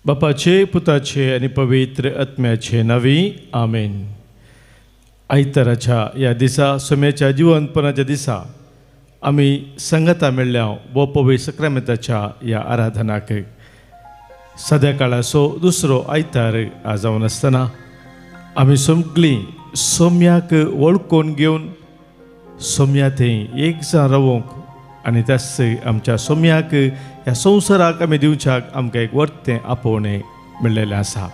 बापाचे, पुताचे आणि पवित्र आत्म्याचे नावी आमेन. आयताराच्या या दिसा सोम्याच्या जिवंतपणाच्या दिसा आम्ही संगता मेळ्ळ्या व पवित्र सक्रामेंताच्या या आराधनाक सद्या काळाचो दुसरो आयतार जावन आसतना आमी सगळीं सोम्याक वळखून घेवन सोम्या थंय एक जावन रावूंक आनी त्याच आमच्या सोम्याक ह्या संवसाराक आमी दिवच्याक आमकां एक वर्तें आपोवणें मेळिल्लें आसा.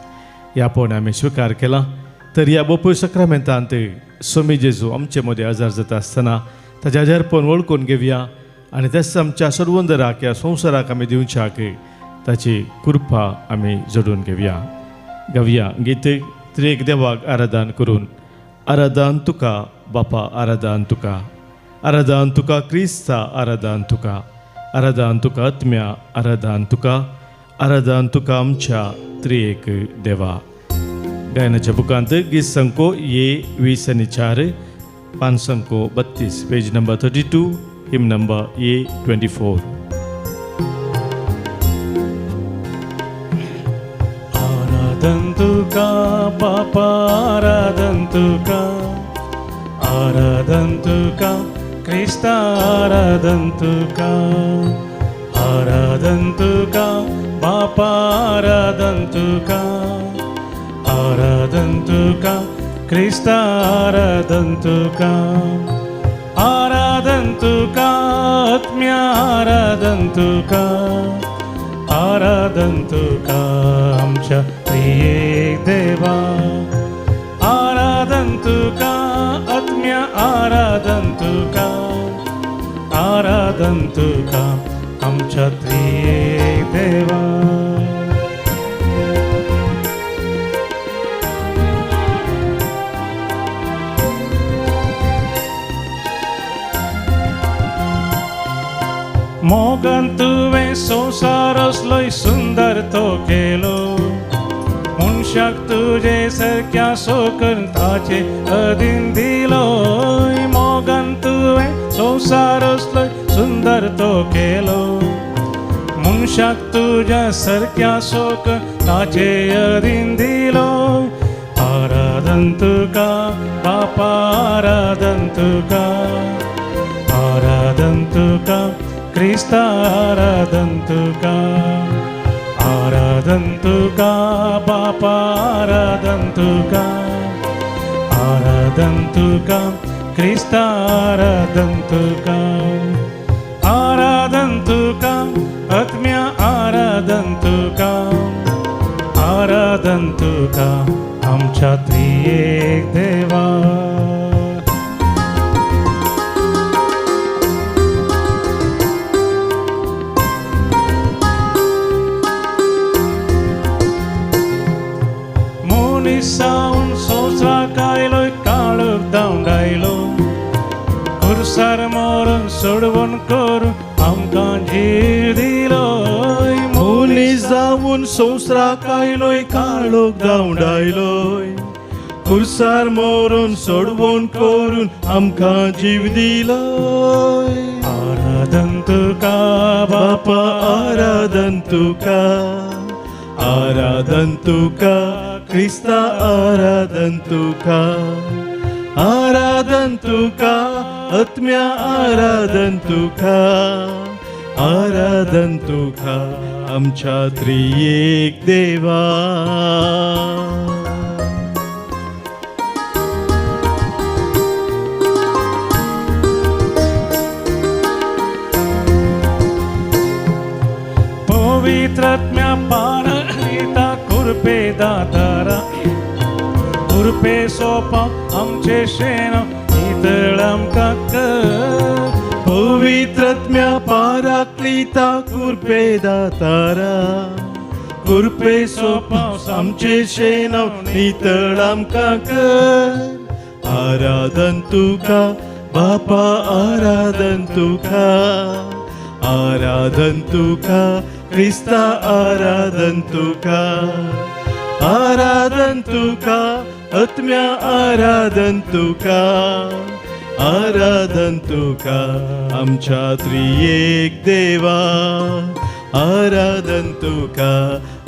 हें आपोवणें आमी स्विकार केलां. तर ह्या पवित्र सक्रामेंतांत सोमी जेजू आमचे मदें हजर जाता आसतना ताचें हजरपण वळखून घेवया आनी तेच आमच्या सर्वंदराक ह्या संवसाराक आमी दिवच्याक ताची कृपा आमी जोडून घेवया. गीत त्रेक देवाक आराधन करून आराधन तुका बापा, आराधन तुका, आराधन तुका क्रिस्ता, आराधन तुका, आराधन तुका आत्म्या, आराधन तुका, आराधन तुका आमच्या त्रिएक देवा. गायनाच्या बुकांत गीत संको ये 20 पान संको 32 पेज नंबर 32 हिम नंबर ये 24. आराधन तुका बापा, आराधन तुका, आराधन तुका क्रिस्ता, आराधन तुका, आराधन तुका बापा, आराधन तुका, आराधन तुका क्रिस्ता, आराधन तुका, आराधन तुका आत्म्या, आराधन तुका, आराधन तुका आमच्या त्रिएक देवा, आराधन तुका आत्म्या, आराधन तुका, आराधन तुका आमच्या त्रिएक देवा. मोगन तुवें संवसार असलोय सुंदर तो केलो, मनशाक तुजे सारक्या सोकन ताचे अधीन दिलो. मोगन तुवें संवसार असलोय सुंदर तो केलो, मनशाक तुज्या सारक्या सोकन ताचे अधीन दिलो. आराधन तुका बापा, आराधन तुका, आराधन तुका क्रिस्ता, आराधन तुका, आराधन तुका बापा, आराधन तुका, आराधन तुका क्रिस्ता, आराधन तुका, आराधन तुका आत्म्या, आराधन तुका, आराधन तुका आमच्या त्रिएक देवा. सावन संवसाराक आयलोय, काळोख धांवडायलो, खुर्सार मरून सोडवून करून आमकां जीव दिलो. मुनी जावन संवसाराक आयलोय, काळोख धांवडायलोय, खुर्सार मरून सोडवून करून आमकां जीव दिलोय. आराधन तुका बापा, आराधन तुका, आराधन तुका क्रिस्ता, आराधन तुका, आराधन तुका आत्म्या, आराधन तुका, आराधन तुका आमच्या त्रिएक देवा. पवित्रात्म्या पारता कुरपे दातारा, कुरपे सोपा आमचे शेण नितळ आमकां कर. पवित्रात्म्या पाराक्लिता कुरपे दातारा, कुरपे सोपाव आमचे शेणाव नितळ आमकां कर. आराधन तुका बापा, आराधन तुका, आराधन तुका क्रिस्ता, आराधन तुका, आराधन तुका आत्म्या, आराधन तुका, आराधन तुका आमच्या त्रिएक देवा. आराधन तुका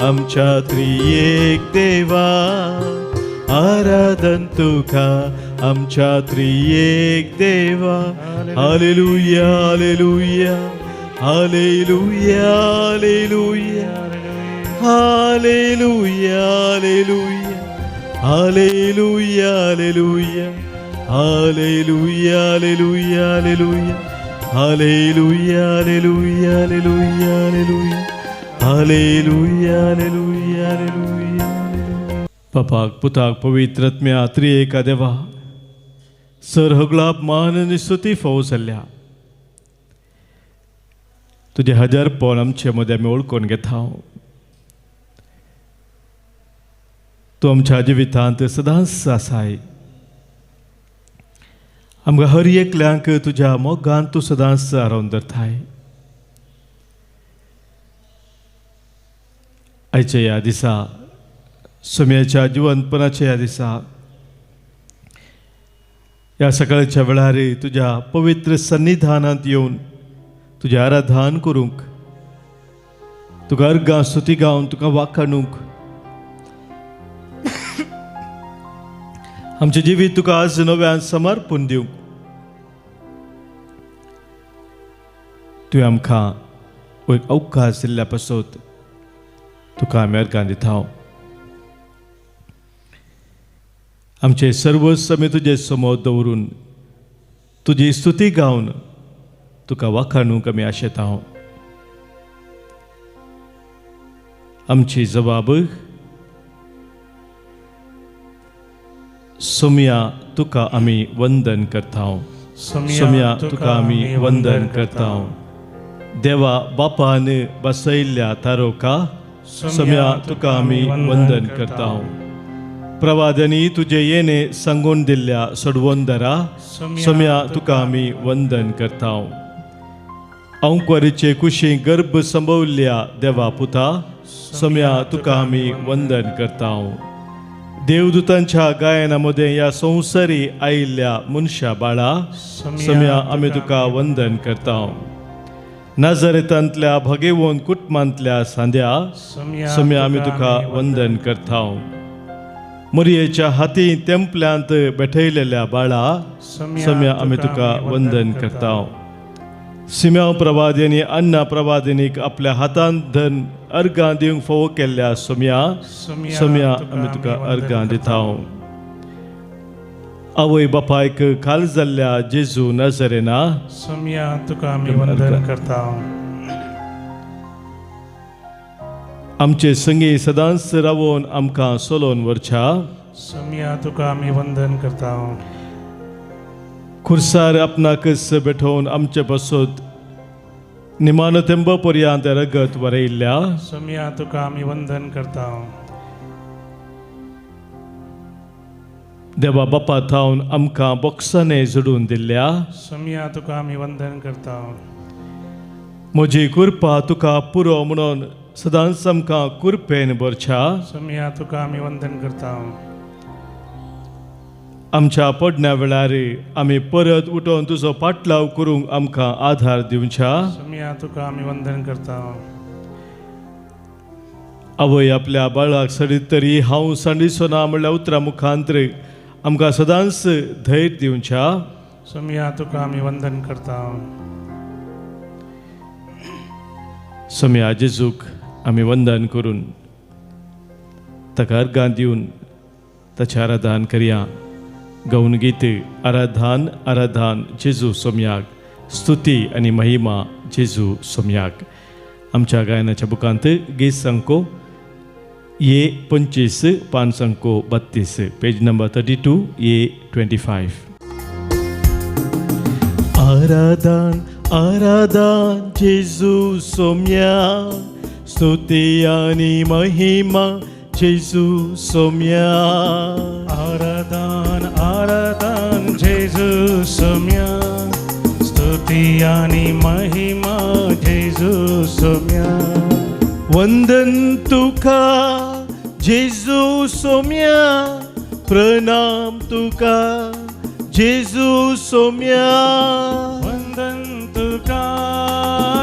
आमच्या त्रिएक देवा, आराधन तुका आमच्या त्रिएक देवा. हालेलुया hallelujah hallelujah hallelujah hallelujah hallelujah hallelujah hallelujah hallelujah hallelujah hallelujah hallelujah hallelujah hallelujah hallelujah हालेलुया. बापाक पुताक पवित्र आत्म्या त्रिएका देवा, सरहगळा मान आनी स्तुती फावो जाल्ल्या तुझे हजारपण आमचे मदें आमी ओळखून घेता. तूं आमच्या जिवितांत सदांच आसाय. आमकां हर एकल्यांक तुज्या मोगान तूं सदांच रावन धरताय. आयच्या ह्या दिसा, सोम्याच्या जिवंतपणाच्या ह्या दिसा, ह्या सकाळच्या वेळार तुज्या पवित्र सन्निधानांत येवन तुजें आराधन करूंक, तुका अर्गां स्तुती गावन तुका वाखाणूंक, आमचें जिवीत तुका आज नव्यान समर्पण दिवंक तुवें आमकां एक अवकाश दिल्ल्या पासत तुका आमी अर्गां दिता. आमचे सर्वस्व आमी तुजे समोर दवरून तुजी स्तुती गावन तुका वाखाणूंक आमी आशेता. आमची जबाब सोम्या तुका आमी वंदन करता. सोम्या तुका आमी वंदन करता. देवा बापान बसयल्ल्या तारोका सोम्या तुका आमी वंदन करता. प्रवादनी तुजे येणे सांगून दिल्ल्या सोडवोंदरा सोम्या तुका आमी वंदन करता. अंकवरीचे कुशी गर्भ संभवल्या देवा पुता सोम्या तुका आमी वंदन करता. देवदूतांच्या गायनामध्ये या संवसारी आयिल्ल्या मनशा बाळा सोम्या आमी तुका वंदन करता. नाजरेतांतल्या भगेवोन कुटुंबांतल्या सांद्या सोम्या आमी तुका वंदन करता. मरियेच्या हाती तेंपल्यांत बैठयलेल्या बाळा सोम्या आमी तुका वंदन करता. सिम्या प्रवादिनी अन्ना प्रवादिनीक आपल्या हातांत धन अर्गां दिवंक फोव केल्ल्या सोम्या सोम्या आमी तुका अर्गां दिता. आवय बापायक काल जाल्ल्या जेजू नाजरेना सोम्या तुका आमी वंदन करता. आमचे संगी सदांच रावून आमकां सोलोवन व्हरच्या सोम्या तुका आमी वंदन करता. खुर्सार आपणाकच बेठोवन आमचे बसत निमानो तेंब पर्यंत रगत वरयल्ल्या सोम्या तुका आमी वंदन करता. देवा बापा थावन आमकां बोक्साने जोडून दिल्ल्या सोम्या तुका आमी वंदन करता. म्हजी कुरपा तुका पुरो म्हणून सदांच आमकां कुरपेन भरच्या सोम्या तुका आमी वंदन करता. आमच्या पडण्या वेळार आमी परत उठोवन तुजो पाटलाव करूंक आमकां आधार दिवच्या सोम्या तुका आमी वंदन करता. आवय आपल्या बाळाक सडीत तरी हांव सांडिचो ना म्हणल्या उतरा मुखांतर आमकां सदांच धैर्य दिवच्या सोम्या तुका आमी वंदन करता. सोम्या जेजूक आमी वंदन करून ताका अर्गां दिवन ताचें आराधन करया. गौन गीत आराधन आराधन जेजू सोम्याक, स्तुती आनी महिमा जेजू सोम्याक. आमच्या गायनाच्या बुकांत गीत संको ये 25 पान संको 32 पेज नंबर 32 ये 25. आराधन आराधन जेजू सोम्या, स्तुती आनी महिमा जेजू सोम्या. आराधन आराधन जेजू सोम्या, स्तुती आनी महिमा जेजू सोम्या. वंदन तुका जेजू सोम्या, प्रणाम तुका जेजू सोम्या. वंदन तुका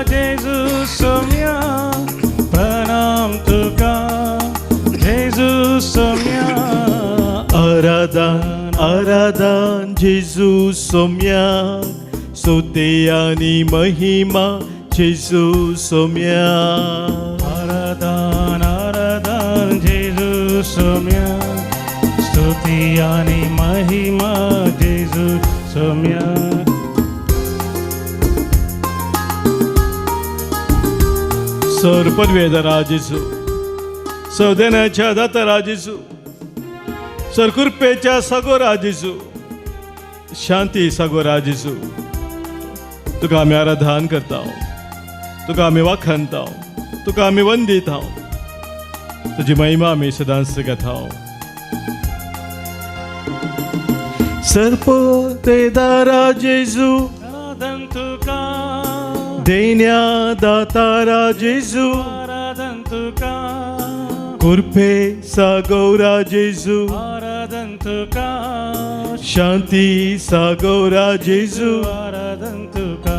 जेजू सोम्या, आराधन आराधन जेजू सोम्याक स्तुती आणि महिमा जेजू सोम्याक आराधन आराधन जेजू सोम्या स्तुती आणि महिमा जेजू सोम्या सर पदवेदारा जेजू सौदेनाच्या दातारा जेजू सर कृपेच्या सागोरा जेजू शांती सागोरा जेजू तुका आमी आराधन करता तुका आमी वाखणता तुका आमी वंदिता तुजी महिमा आमी सदांच घेता सरपतेदारा जेजू आराधन तुका देण्या दातारा जेजू आराधन तुका कृपे सागोरा जेजू आराधन तुका शांती सागोरा जेजू आराधन तुका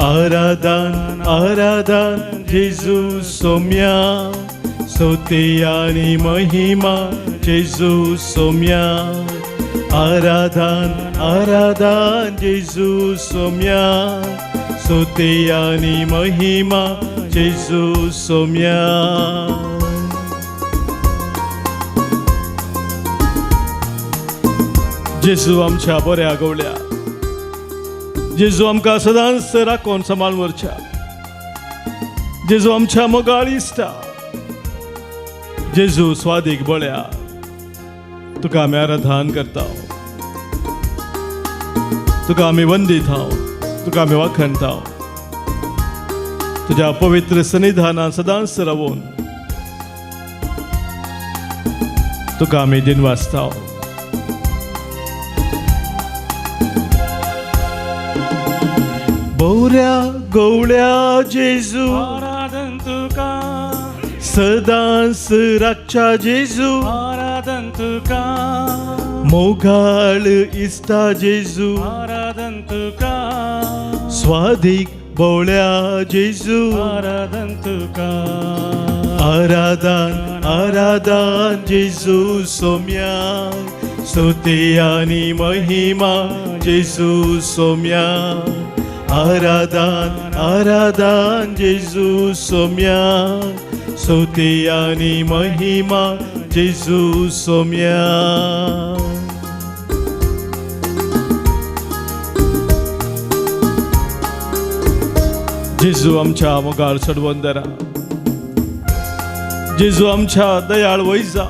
आराधन आराधन जेजू सोम्या स्तुती आणि महिमा जेजू सोम्या आराधन आराधन जेजू सोम्या स्तुती आणि महिमा जेजू सोम्या जेजू आमच्या बऱ्या गवळ्या जेजू आमकां सदांच राखून सांबाळून व्हरच्या जेजू आमच्या मोगाळ इश्टा जेजू स्वादीक बळ्या तुका आमी आराधन करता तुका आमी वंदिता तुका आमी वाखणता तुज्या पवित्र सन्निधानांत सदांच रावून तुका आमी दिनवासता बोऱ्या गवळ्या जेजू आराधन तुका सदांच राखच्या जेजू आराधन तुका मोगाळ इश्टा जेजू आराधन तुका स्वादीक बोळ्या जेजू आराधन तुका आराधन आराधन जेजू सोम्या स्तुती आणि महिमा जेजू सोम्या आराधन आराधन जेजू सोम्या स्तुती आणि महिमा जेजू सोम्या जेजू आमच्या मोगाळ सडवंदरा जेजू आमच्या दयाळ वैजा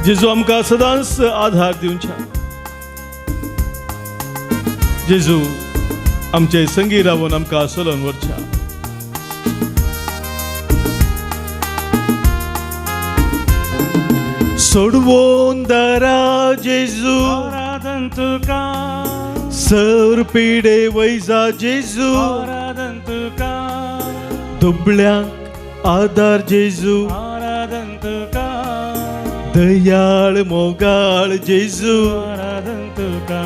जेजू आमकां सदांच आधार दिवच्या जेजू आमचे संगी रावून आमकां सोलोन व्हरच्या सोडवून दारा जेजू आराधन तुका सर पिडे वैजा जेजू आराधन तुका दुबळ्यांक आधार जेजू आराधन तुका दयाळ मोगाळ जेजू आराधन तुका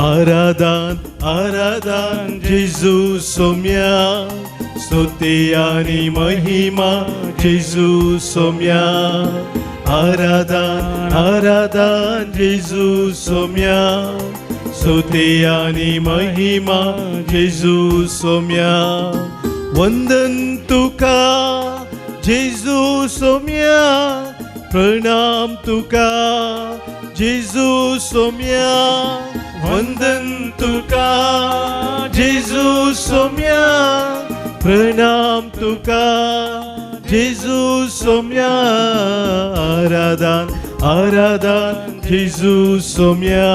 आराधन आराधन जेजू सोम्या स्तुती आणि महिमा जेजू सोम्या आराधन आराधन जेजू सोम्या स्तुती आणि महिमा जेजू सोम्या वंदन तुका जेजू सोम्या प्रणाम तुका जेजू सोम्या वंदन तुका जेजू सोम्या प्रणाम तुका जेजू सोम्या आराधन आराधन जेजू सोम्या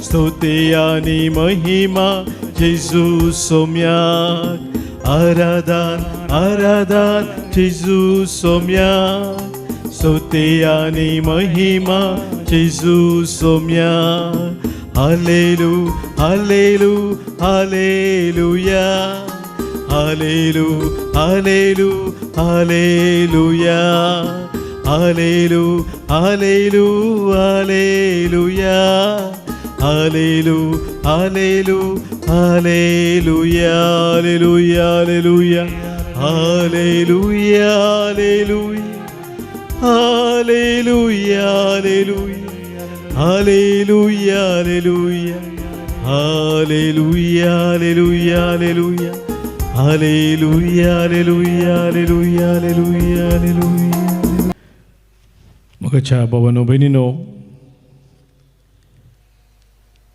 स्तुती आणि महिमा जेजू सोम्या आराधन आराधन जेजू सोम्या स्तुती आणि महिमा जेजू सोम्या हालेलू हालेलू हालेलुया हालेलू हालेलू हालेलुया हालेलू हालेलू हालेलुया हालेलू हालेलू हालेलुया hallelujah hallelujah hallelujah hallelujah hallelujah hallelujah hallelujah hallelujah hallelujah hallelujah hallelujah hallelujah hallelujah हालेलुया. मोगाच्या भावांनो भयणींनो,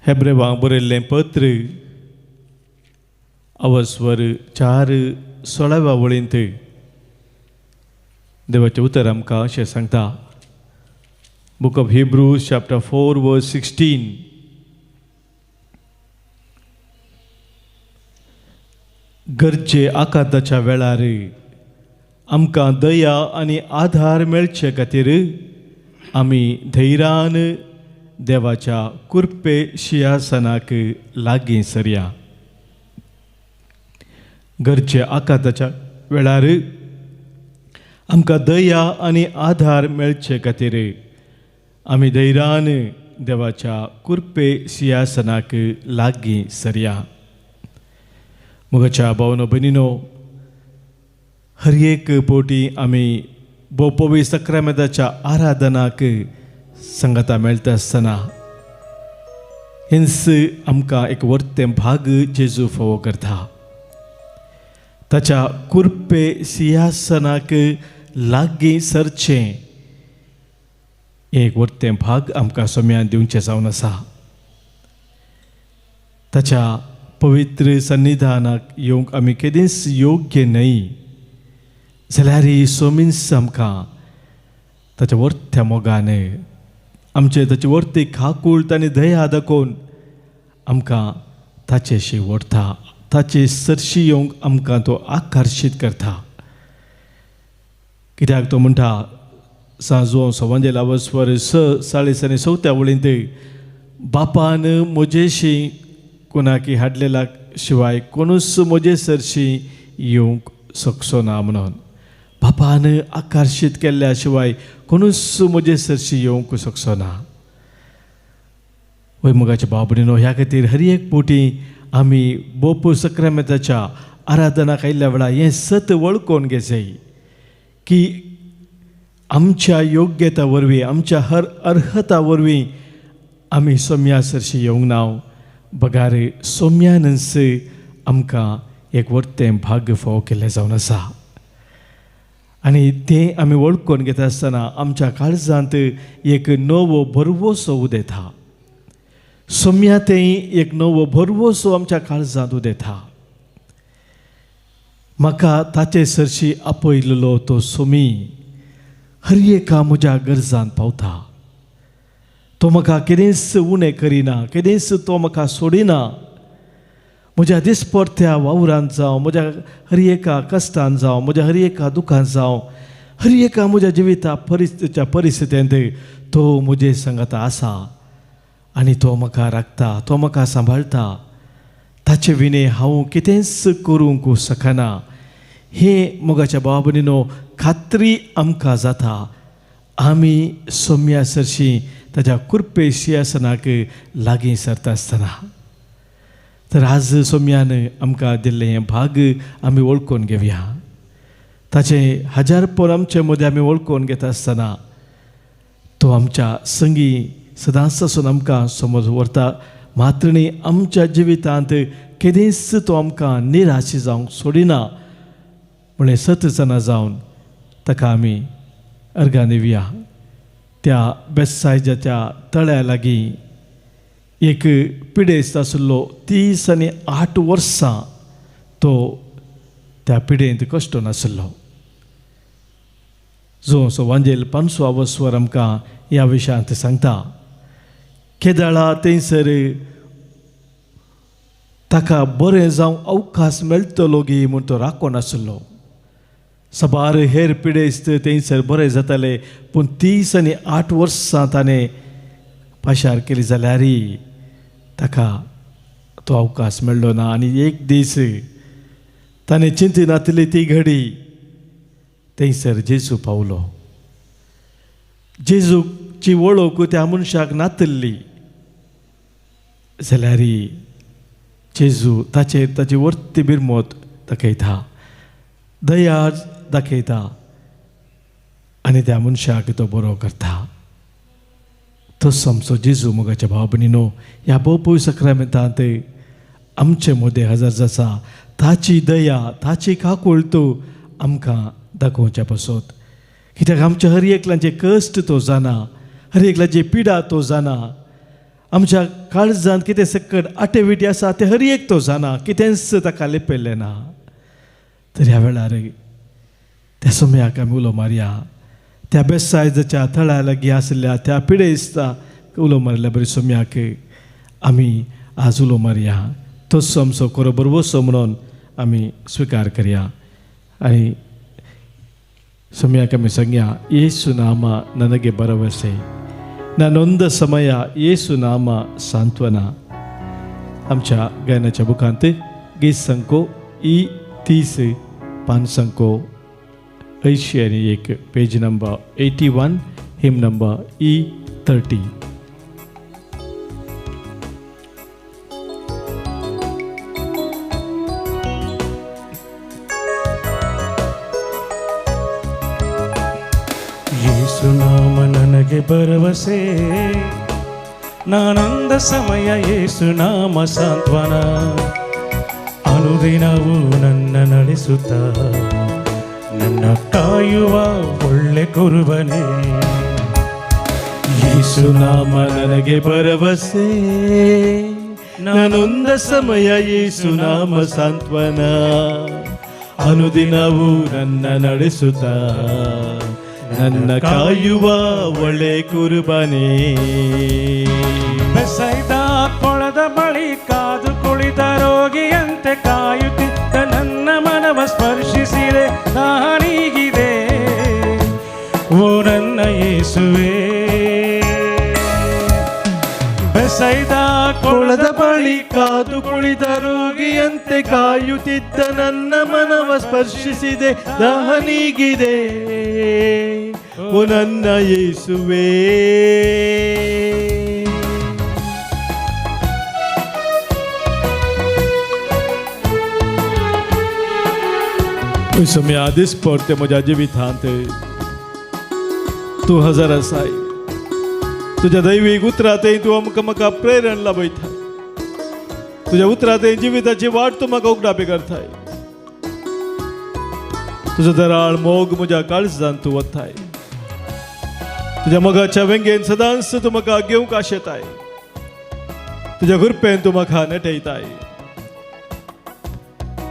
हेब्रेवांक बरयल्लें पत्र अवस्वर 4:16 वळींत देवाचें उतर आमकां अशें सांगता. Book of Hebrews chapter 4:16. गरजे आकांताच्या वेळार आमकां दया आनी आधार मेळचे खातीर आमी धैर्यान देवाच्या कुरपे सिंहासनाक लागीं सरया. गरजे आकांताच्या वेळार आमकां दया आनी आधार मेळचे खातीर आमी धैर्यान देवाच्या कुरपे सिंहासनाक लागीं सरया. मोगाच्या भावांनो भयणींनो, हर एक पोटी आमी पवित्र सक्रामेंताच्या आराधनाक संगता मेळटा आसतना हिंस आमकां एक वर्तें भाग जेजू फोव करता. ताच्या कुरपे सिंहासनाक लागीं सरचें एक वर्तें भाग आमकां सोम्यान दिवचें जावन आसा. ताच्या पवित्र सन्निधानाक येवंक आमी केदींच योग्य न्हय जाल्यार सोमीस आमकां ताच्या वर्त्या मोगान आमचे ताची वर्ती खाकूळ आनी दया दाखोवन आमकां ताचेशी ओडटा. ताचे सरशी येवंक आमकां तो आकर्शीत करता. कित्याक तो म्हणटा सांजो सवांजेल अवस्वर 6:4 वळींत, बापान म्हजेशी कोणाकी हाडलेला शिवाय कोणूच म्हजे सरशी येवंक शकचो ना म्हणून. बापान आकर्शीत केल्ल्या शिवाय कोणूच म्हजे सरशी येवंक शकचो ना. वय मोगाचे भाव भयणींनो, ह्या खातीर हर एक पोटी आमी बोप सक्रामेंताच्या आराधनाक आयिल्ल्या वेळार हें सत वळखून घेवचें की आमच्या योग्यता वरवीं आमच्या हर अर्हता वरवीं आमी सोम्या सरशी येवंक ना. बगार सोम्यानच आमकां एक वर्तें भाग्य फोव केल्लें जावन आसा. आनी तें आमी वळखून घेता आसतना आमच्या काळजांत एक नवो भरवोसो उदेता. सोम्या तें एक नवो भरवोसो आमच्या काळजांत उदेता. म्हाका ताचे सरशी आपयलेलो तो सोमी हर एका म्हज्या गरजांत पावता. तो म्हाका केदेंच उणें करिना, केदेंच तो म्हाका सोडिना. म्हज्या दिसपरत्या वावरांत जावं, म्हज्या हर एका कश्टांत जावं, म्हज्या हर एका दुखांत जावं, हर एका म्हज्या जिविता परिस्थितींत तो म्हजे संगता आसा आनी तो म्हाका राखता, तो म्हाका सांबाळटा. ताचे विणे हांव कितेंच करूंक शकना. हें मोगाच्या भावा भयणींनो खात्री आमकां जाता आमी सोम्या सरशी ताच्या कुरपे सिंहासनाक लागीं सरता आसतना. तर आज सोम्यान आमकां दिल्लें हें भाग आमी वळखून घेवया. ताचें हजारपण आमचे मदें आमी वळखून घेता आसतना तो आमच्या संगी सदांच आसून आमकां समज व्हरता. मात्र न्ही आमच्या जिवितांत केदेंच तो आमकां निराशी जावंक सोडिना. म्हळ्यार 7 जाणां जावन ताका आमी अर्गां दिवया. त्या बेतसायदाच्या तळ्या लागीं एक पिडेस्त आशिल्लो 38 वर्सां तो त्या पिडेंत कश्टून आशिल्लो. जो सवांजेल 5 अवस्वर आमकां ह्या विशयांत सांगता. केदाळा थंयसर ताका बरें जावंक अवकाश मेळटलो गी म्हूण तो राखून आशिल्लो. सबार हेर पिडेस्त थंयसर बरें जातालें, पूण 38 वर्सां ताणें पाशार केली जाल्यारय ताका तो अवकाश मेळ्ळो ना. आनी एक दीस ताणें चिंतिनातली ती घडी थंयसर जेजू पावलो. जेजूची वळख त्या मनशाक नातल्ली जाल्यार जेजू ताचेर ताची वर्ती बिरमोत दाखयता, दया दाखयता आनी त्या मनशाक तो बरो करता. तोच आमचो जेजू मोगाच्या भाव भयणीनो, ह्या भोव सक्रामेंतांत आमचे मदें हजर जाता. ताची दया, ताची काकूळ तो आमकां दाखोवच्या पासत. कित्याक आमच्या हर एकल्याचे कश्ट तो जाणा, हर एकल्याची पिडा तो जाणा. आमच्या काळजांत कितें सकट आटेविटी आसा ते हर एक तो जाणा. कितेंच ताका लिपयल्लें ना. तर ह्या वेळार त्या सोम्याक आमी उलो मारया. त्या बेसायजाच्या थळा लागीं आसल्या त्या पिडेस्ता उलो मारल्या बरी सोम्याक आमी आज उलो मारया. तोच आमचो खरो बरोवसो म्हणून आमी स्विकार करया. आनी सोम्याक आमी सांगया, येसु नाम ನನಗೆ ಭರವಸೆ, ನಾನೊಂದ ಸಮಯ येसु नाम सांत्वना. आमच्या गायनाच्या बुकांत गीत संको E30 पान संको 81 पेज नंबर 81 हिम नंबर E30. ಯೇಸು ನಾಮ ನನಗೆ ಭರವಸೆ, ನಾನೊಂದ ಸಮಯ ಯೇಸು ನಾಮ ಸಾಂತ್ವನ. ಅನುದಿನವೂ ನನ್ನ ನಡೆಸುತ್ತ ನನ್ನ ಕಾಯುವ ಒಳ್ಳೆ ಕುರುಬನೇ. ಯೇಸು ನಾಮ ನನಗೆ ಭರವಸೆ, ನಾನೊಂದ ಸಮಯ ಯೇಸು ನಾಮ ಸಾಂತ್ವನ. ಅನುದಿನವೂ ನನ್ನ ನಡೆಸುತ್ತ ನನ್ನ ಕಾಯುವ ಒಳ್ಳೆ ಕುರುಬನೇ. ಬೆಸೈದ ಕೊಳದ ಬಳಿ ಕಾದು ಕುಳಿತ ರೋಗಿಯಂತೆ ಕಾಯುತ್ತಿದ್ದ ನನ್ನ ಮನವ ಸ್ಪರ್ಶಿಸಿದೆ, ನಾನೀಗಿದೆ ಓ ನನ್ನ ಯೇಸುವೇ. ಬೆಸೈದ ಕೊಳದ ಬಳಿ ಕಾದು ಕುಳಿತ ರೋಗಿಯಂತೆ ಕಾಯುತ್ತಿದ್ದ ನನ್ನ ಮನವ ಸ್ಪರ್ಶಿಸಿದೆ, ದಾಹನೀಗಿದೆ ಓ ನನ್ನ ಯೇಸುವೇ. समय आधीच पडते म्हज्या जिवितांत तूं हजर आसाय. तुज्या दैवीक उतरांतय तूं म्हाका प्रेरण लाभयता. तुज्या उतरांतय जिविताची वाट तूं म्हाका उगडापी करताय. तुजो दराळ मोग म्हज्या काळजांत तूं वताय. तुज्या मोगाच्या वेंगेन सदांच तूं म्हाका घेवंक आशेताय. तुज्या गुरपेन तूं म्हाका नेटयताय.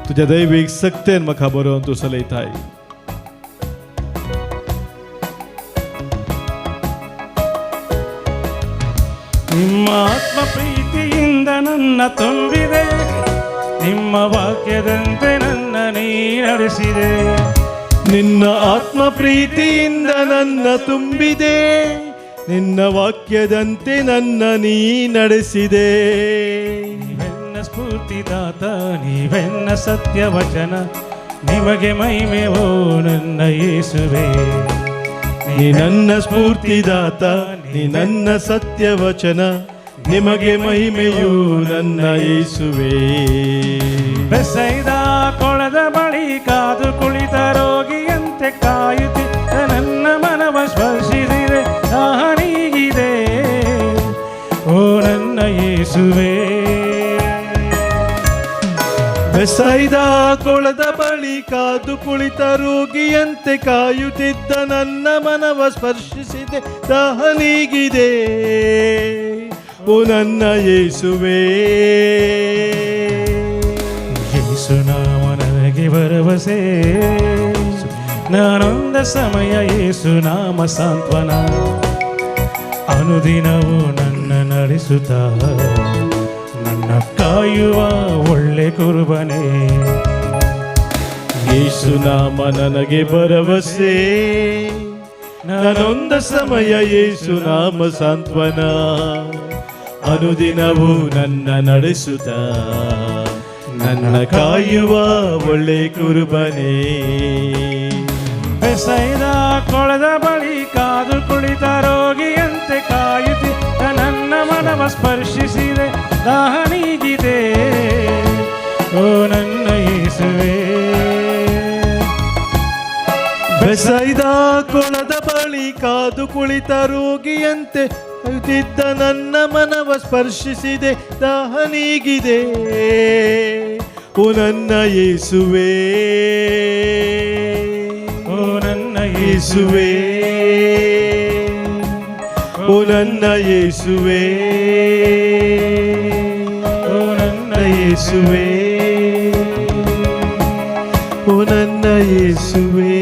तुज्या दैवीक सक्तेन म्हाका बरोवन तूं चलयताय. ನಿಮ್ಮ ಆತ್ಮ ಪ್ರೀತಿಯಿಂದ ನನ್ನ ತುಂಬಿದೆ, ನಿಮ್ಮ ವಾಕ್ಯದಂತೆ ನನ್ನ ನೀ ನಡೆಸಿದೆ. ನಿನ್ನ ಆತ್ಮ ಪ್ರೀತಿಯಿಂದ ನನ್ನ ತುಂಬಿದೆ, ನಿನ್ನ ವಾಕ್ಯದಂತೆ ನನ್ನ ನೀ ನಡೆಸಿದೆ. ನೀವೆನ್ನ ಸ್ಫೂರ್ತಿದಾತ, ನೀವೆನ್ನ ಸತ್ಯವಚನ, ನಿಮಗೆ ಮಹಿಮೆ ಓ ನನ್ನ ಯೇಸುವೇ. ನೀ ನನ್ನ ಸ್ಫೂರ್ತಿದಾತ, ನೀ ನನ್ನ ಸತ್ಯವಚನ, ನಿಮಗೆ ಮಹಿಮೆಯು ನನ್ನ ಯೇಸುವೇ. ಬೆಸೈದ ಕೊಳದ ಬಳಿ ಕಾದು ಕುಳಿತ ರೋಗಿಯಂತೆ ಕಾಯುತ್ತಿದ್ದ ನನ್ನ ಮನವ ಸ್ಪರ್ಶಿಸಿದೆ, ನಾನೀಗಿದೆ ಓ ನನ್ನ ಯೇಸುವೇ. ಬೆಸೈದ ಕೊಳದ ಬಳಿ ಕಾದು ಕುಳಿತ ರೋಗಿಯಂತೆ ಕಾಯುತ್ತಿದ್ದ ನನ್ನ ಮನವ ಸ್ಪರ್ಶಿಸಿದೆ, ದಾಹನೀಗಿದೆ ಓ ನನ್ನ ಯೇಸುವೇ. ಯೇಸು ನಾಮ ನನಗೆ ಭರವಸೆ, ನಾನೊಂದ ಸಮಯ ಯೇಸು ನಾಮ ಸಾಂತ್ವನ. ಅನುದಿನವೂ ನನ್ನ ನಡೆಸುತ್ತ ನನ್ನ ಕಾಯುವ ಒಳ್ಳೆ ಕುರುಬನೇ. ಯೇಸು ನಾಮ ನನಗೆ ಭರವಸೆ, ನಾನೊಂದ ಸಮಯ ಯೇಸು ನಾಮ ಸಾಂತ್ವನ. ಅನುದಿನವೂ ನನ್ನ ನಡೆಸುತ್ತ ನನ್ನ ಕಾಯುವ ಒಳ್ಳೆ ಕುರುಬನೇ. ಬೆಸೈದ ಕೊಳದ ಬಳಿ ಕಾದು ಕುಳಿತ ರೋಗಿಯಂತೆ ಕಾಯುತ್ತಿದ್ದ ನನ್ನ ಮನವ ಸ್ಪರ್ಶಿಸಿದೆ, ದಾಹನೀಗಿದೆ ಓ ನನ್ನ ಯೇಸುವೇ. ಸೈದ ಕೊಳದ ಬಳಿ ಕಾದು ಕುಳಿತ ರೋಗಿಯಂತೆ ಅಯುತ್ತಿದ್ದ ನನ್ನ ಮನವ ಸ್ಪರ್ಶಿಸಿದೆ, ದಾಹ ನೀಗಿದೆ. ಓ ನನ್ನ ಯೇಸುವೇ, ಓ ನನ್ನ ಯೇಸುವೇ, ಓ ನನ್ನ ಯೇಸುವೇ, ಓ ನನ್ನ ಯೇಸುವೇ, ಓ ನನ್ನ ಯೇಸುವೇ.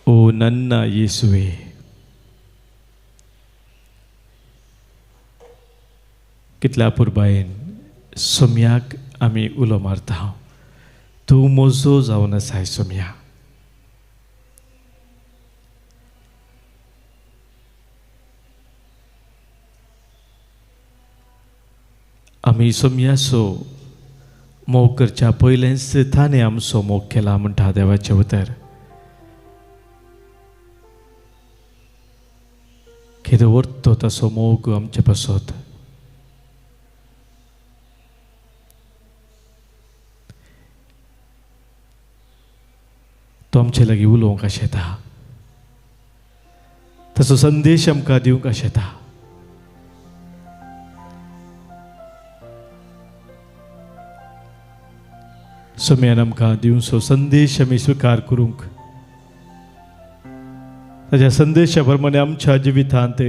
ಓ ನನ್ನ ಯೇಸುವೆ, कितल्या पुरबायेन सोम्याक आमी उलो मारता, तूं मोजो जावन आसाय सोम्या. आमी सोम्याचो मोग करच्या पयलेंच ताणें आमचो मोग केला म्हणटा देवाचें उतर. कितें व्हरतो तसो मोग आमचे पासत. तो आमचे लागीं उलोवंक आशेता, ताचो संदेश आमकां दिवंक आशेता. सोम्यान आमकां दिवचो संदेश आमी स्विकार करूंक, ताच्या संदेशा प्रमाणे आमच्या जिवितांत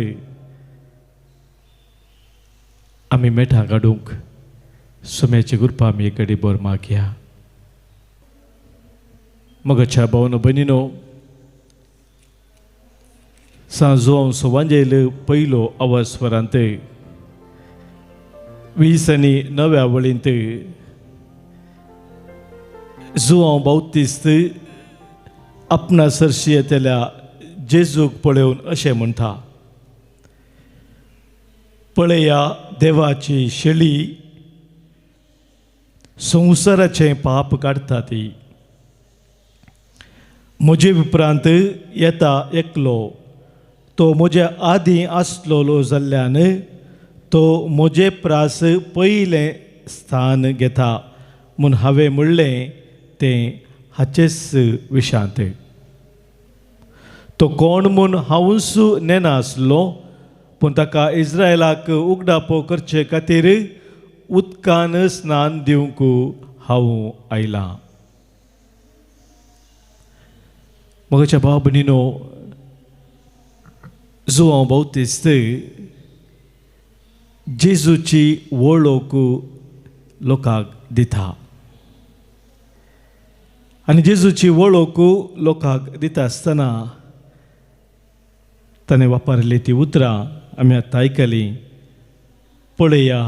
आमी मेठां काडूंक सोम्याची कृपा आमी एक घडी बर मागया. मगच्या भावनो भयणीनो, सांजो वांजेल पयलो अवस्वरांत 20 आनी 9व्या वळींत जुआंव बावतिस्त आपणा सरशी येतेल्या जेजूक पळोवन अशें म्हणटा, पळया देवाची शेळी संवसाराचें पाप काडटा ती. म्हजे उपरांत येता एकलो, तो म्हज्या आदीं आसलोलो जाल्ल्यान तो म्हजे प्रास पयलें स्थान घेता म्हूण हांवें म्हणलें तें हाचेच विशांत. तो कोण म्हूण हांवूच नेनासलो, पूण ताका इस्रायलाक उगडापो करचे खातीर उदकान स्नान दिवंक हांव आयलां. मगच्या भाव भयणीनो, जुआंव बावतिस्त जेजूची वळख लोकांक दिता. आनी जेजूची वळख लोकांक दिता आसतना ताणें वापरली ती उतरां आमी आतां आयकलीं. पळया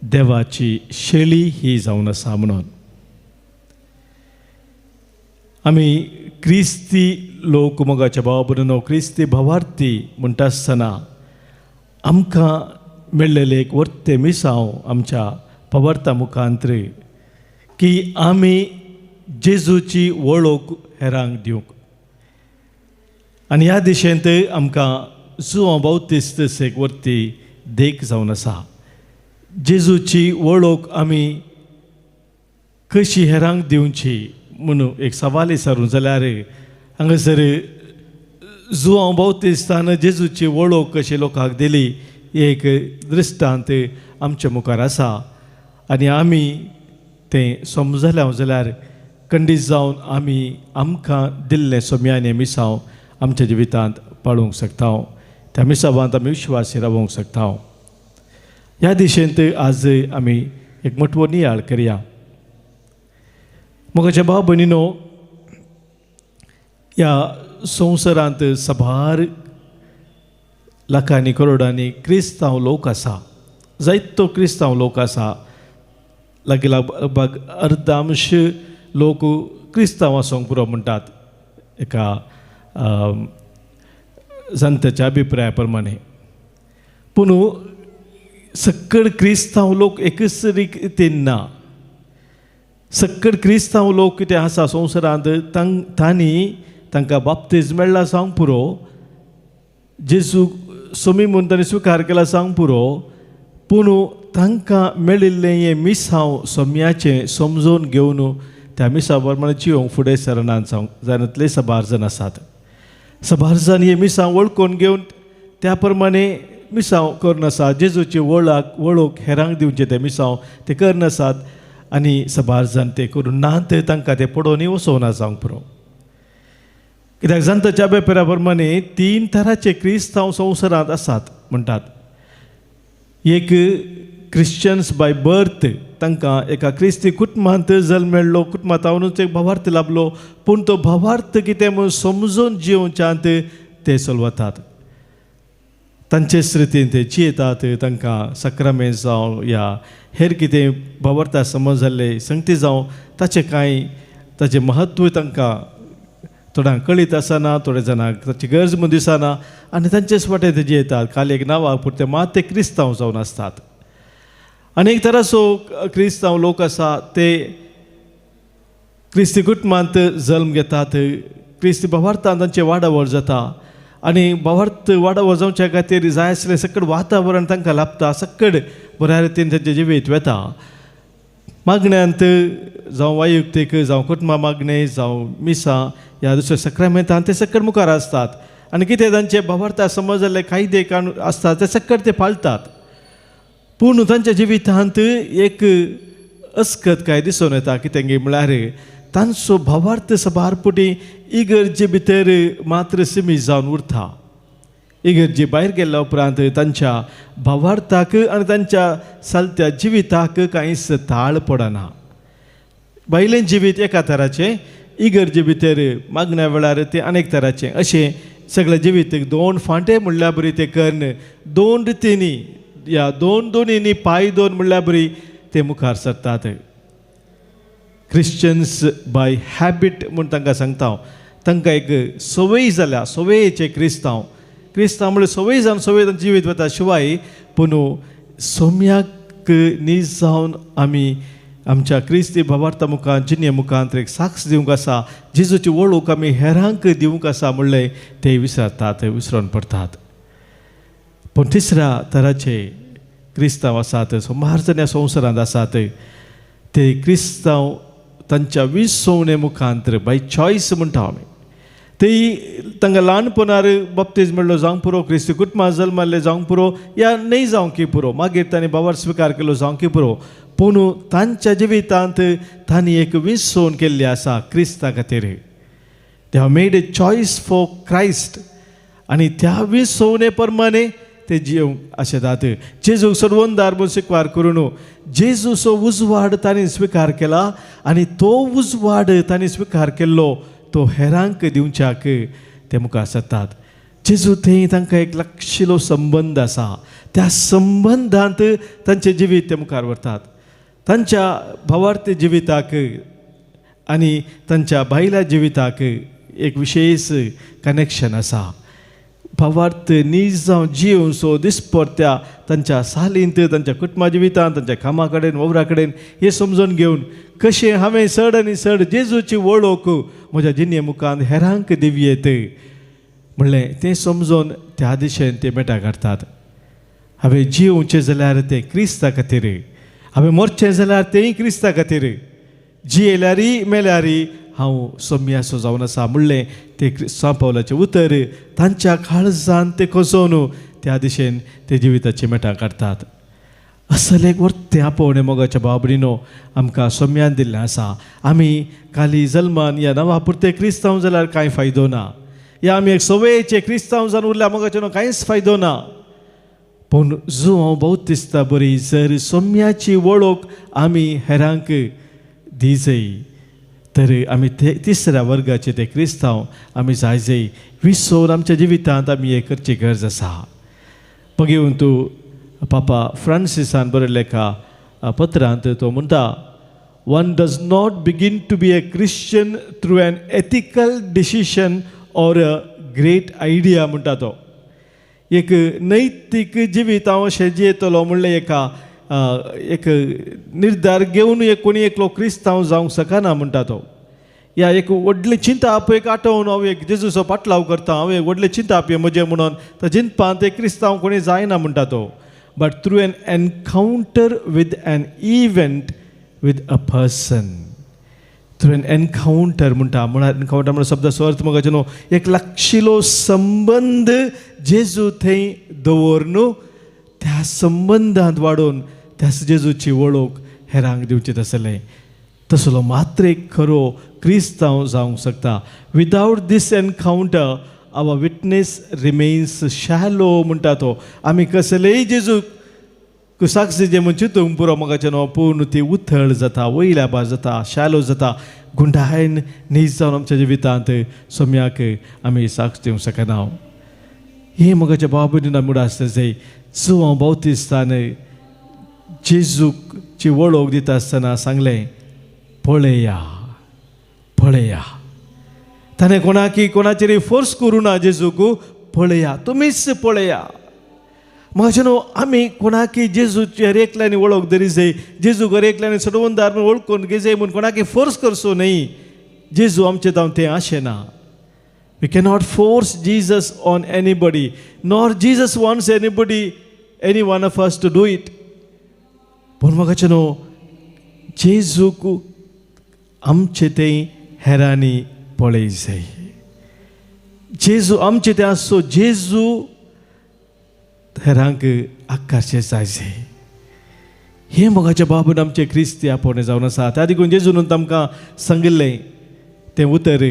देवाची शेळी ही जावन आसा म्हणून. आमी क्रिस्ती लोक मोगाच्या भावा भयणीनो, क्रिस्ती भावार्थी म्हणटा आसतना आमकां मेळ्ळेलें एक वर्तें मिसांव आमच्या पवार्ता मुखांतर की आमी जेजूची वळख हेरांक दिवंक. आनी ह्या दिशेंत आमकां जुआंव बावतिस्त एक वर्ती देख जावन आसा. जेजूची वळख आमी कशी हेरांक दिवची म्हणून एक सवाल विचारूं जाल्यार हांगासर जुआंव बावतिस्तान जेजूची वळख कशी लोकांक दिली एक दृश्टांत आमच्या मुखार आसा. आनी आमी तें समजल्या जाल्यार खंडीत जावन आमी आमकां दिल्लें सोम्यान हें मिसांव आमच्या जिवितांत पाळूंक शकता. त्या मिसावांत आमी विश्वासी रावूंक शकता. ह्या दिशेंत आज आमी एक मोठवो नियाळ करया. मोगाच्या भाव भयणीनो, ह्या संवसारांत साबार लाखांनी करोडांनी क्रिस्तांव लोक आसा. जायतो क्रिस्तांव लोक आसा. लागीं लागपाक अर्धांश लोक क्रिस्तांव आसूंक पुरो म्हणटात एका जाणट्याच्या अभिप्राया प्रमाणे. पूण सक्कड क्रिस्तांव लोक एकच रितीन ना. सक्कड क्रिस्तांव लोक कितें आसा संवसारांत तांणी तांकां बाप्तीज मेळ्ळा जावंक पुरो, जेजू सोमी म्हणून ताणें स्विकार केला सांग पुरो, पूण तांकां मेळिल्लें हें मिसांव सोम्याचें समजून घेवन त्या मिसा प्रमाणे जिवंक फुडें सरनात जाणांतले साबार जाण आसात. साबार जाण हे मिसांव वळखून घेवन त्या प्रमाणे मिसांव करनासात. जेजूची वळख हेरांक दिवचे ते मिसांव ते करनासात आनी साबार जाण ते करून नात तांकां ते पडोवनी वचोवना जावंक पुरो. कित्याक जाणटेच्या पेपरा प्रमाणे 3 तरांचे क्रिस्तांव संवसारांत आसात म्हणटात. एक क्रिश्चन्स बाय बर्थ, तांकां एका क्रिस्ती कुटुंबांत जल्म मेळ्ळो, कुटुंबांतावनूच एक भावार्थ लाभलो, पूण तो भावार्थ कितें म्हूण समजून जिवच्यांत ते चलवतात. तांचेच रितीन ते जियेतात. तांकां सक्रामेंत जावं या हेर कितें भावार्था समज जाल्ले संगती जावं ताचें महत्व तांकां थोड्यांक कळीत आसना, थोड्या जाणांक ताची गरज म्हूण दिसना आनी तांचेच वाटे ते जियेतात. खाली एक नांवा पुरते मात ते क्रिस्तांव जावन आसतात. आनी एक तरासो क्रिस्तांव लोक आसा ते क्रिस्ती कुटुंबांत जल्म घेतात. क्रिस्ती भावार्थांत तांचें वाडावळ जाता आनी भावार्थ वाडावळ जावच्या खातीर जाय आसलें सकड वातावरण तांकां लाभता, सकड बऱ्या रितीन तांचें जिवीत वेता. मागण्यांत जावं वायुक्तीक जावं कुटुंबा मागणे जावं मिसा ह्या दुसऱ्या सक्रामेंतांत ते सकड मुखार आसतात आनी कितें तांचे भावार्था समज जाल्ले कायदे कानून आसतात ते सकड ते पाळटात. पूण तांच्या जिवितांत एक अस्खत काय दिसून येता. कितें म्हळ्यार तांचो भावार्थ सबारपुटी इगर्जे भितर मात्र सिमीत जावन उरता. इगर्जे भायर गेल्या उपरांत तांच्या भावार्थाक आनी तांच्या चलत्या जिविताक कांयच ताळ पडना. भायलें जिवीत एका तराचें, इगर्जे भितर मागण्या वेळार ते अनेक तराचें. अशें सगळें जिवीत 2 फांटे म्हणल्या बरी ते कर्ण 2 रितींनी या दोनींनी पांय 2 म्हणल्या बरी ते मुखार सरतात. क्रिश्चन्स बाय हॅबीट म्हूण तांकां सांगता हांव. तांकां एक सवय जाल्या, सवयेचे क्रिस्तांव म्हणजे सवय जावन सवय तांचें जिवीत वता. शिवाय पूण सोम्याक नीज जावन आमी आमच्या क्रिस्ती भावार्था मुखार जिणे मुखांत एक साक्ष दिवंक आसा, जेजूची वळख आमी हेरांक दिवंक आसा म्हणलें ते विसरतात, विसरून पडतात. पूण 3ऱ्या तराचे क्रिस्तांव आसात, सुमार जण ह्या संवसारांत आसात. ते क्रिस्तांव तांच्या विसवणे मुखांतर बाय चॉयस म्हणटा आमी. ते तांकां ल्हानपणार बाप्तीज मेळ्ळो जावंक पुरो, क्रिस्ती कुटुंबांत जल्म जाल्ले जावंक पुरो या नाही जावंकी पुरो, मागीर तांणी भावार्थ स्विकार केलो जावंकी पुरो, पूण तांच्या जिवितांत तांणी एक विसवण केल्ली आसा क्रिस्ता खातीर. They have made a choice for Christ आनी त्या विसवणे प्रमाणे ते जिवंक आशेतात. जेजूक सोडवणदार म्हूण स्विकार करून जेजूचो उजवाड तांणी स्विकार केला आनी तो उजवाड तांणी स्विकार केल्लो तो हेरांक दिवच्याक ते मुखार सरतात. जेजू थंय तांकां एक लागशिल्लो संबंद आसा. त्या संबंदांत तांचें जिवीत ते मुखार व्हरतात. तांच्या भावार्थ जिविताक आनी तांच्या भायल्या जिविताक एक विशेश कनेक्शन आसा. भावार्थ नीज जावन जीव सो दिसपरत्या तांच्या सालींत, तांच्या कुटुंबा जिवितांत, तांच्या कामा कडेन, वावरा कडेन हें समजून घेवन कशें हांवें चड आनी चड जेजूची वळख म्हज्या जिणे मुखांत हेरांक दिवयेत म्हणलें तें समजून त्या दिशेन ते मेटा काडटात. हांवें जिवचें जाल्यार तें क्रिस्ता खातीर, हांवें मरचें जाल्यार तेंय क्रिस्ता खातीर, जियेल्यारी मेल्यारी हांव सोम्याचो जावन आसा म्हणलें ते सांत पावलाचें उतर तांच्या काळजांत ते खोसून त्या दिशेन ते जिविताची मेटां काडटात. असल एक वर्तें आपोवणें मोगाच्या बाबडीनो आमकां सोम्यान दिल्लें आसा. आमी खाली जल्मान या नांवा पुरते क्रिस्तांव जाल्यार कांय फायदो ना, या आमी एक सवयेचे क्रिस्तांव जावन उरल्या मोगाचें कांयच फायदो ना. पूण जो हांव बहुत दिसता बरी जर सोम्याची वळख आमी हेरांक दिजय तर आमी ते 3ऱ्या वर्गाचे ते क्रिस्तांव आमी जायजय विसोन आमच्या जिवितांत आमी हें करची गरज आसा. पगेवन तूं पापा फ्रांसिसान बरयल्लें एका पत्रांत तो म्हणटा, one does not begin to be a Christian through an ethical decision or a great idea म्हणटा तो. एक नैतीक जिवीत हांव अशें जियेतलो म्हणलें एक निर्धार घेवन कोणी एकलो क्रिस्तांव जावंक शकना म्हणटा तो. या एक व्हडली चिंता आप एक आठवून हांव एक जेजूचो पाटलाव करता हांव एक व्हडली चिंता आप म्हजे म्हणून तर जिंतपान ते क्रिस्तांव कोणी जायना म्हणटा तो but through an encounter with an event with a person through an encounter म्हणटा म्हळ्यार एनकावंटर म्हणून शब्दाचो अर्थ म्हाका न्हू एक लागशिल्लो संबंद जेजू थंय दवरून त्या संबंदांत वाडोवन त्या जेजूची वळख हेरांक दिवचें आसलें तसलो मात्र एक खरो क्रिस्तांव जावंक शकता विदाउट दीस एनकावंटर आवर विटनेस रिमेन्स शॅलो म्हणटा तो आमी कसलेय जेजूक साक्षी जे म्हणजे चिंतूंक पुरो म्हाका न्हू पूण ती उथळ जाता वयल्या भार जाता शॅलो जाता गुंडायन न्हीज जावन आमच्या जिवितांत सोम्याक आमी साक्ष दिवंक शकना हे म्हाका बाबून मुडा आसता जाय जो हांव बावतिस्तान जेजूची वळख दिता आसतना सांगलें पळया पळया ताणें कोणाचेर फोर्स करूं ना जेजूक पळया तुमीच पळया म्हाका न्हू आमी कोणाकी जेजूची हर एकल्यानी वळख धरी जाय जेजूक हर एकल्यानी सडवंदार वळखून घेजय म्हूण कोणाकी फोर्स करचो न्ही जेजू आमचें जावन तें आशें ना we cannot force Jesus on anybody nor Jesus wants any one of us to do it पूण म्हाका न्हू जेजूक आमचे तें हेरांनी पळय जाय जेजू आमचे तें आसो जेजू हेरांक आकारचें जाय जाय हें मोगाच्या बाबून आमचे क्रिस्ती आपोवणें जावन आसा त्या देखून जेजून आमकां सांगिल्लें तें उतर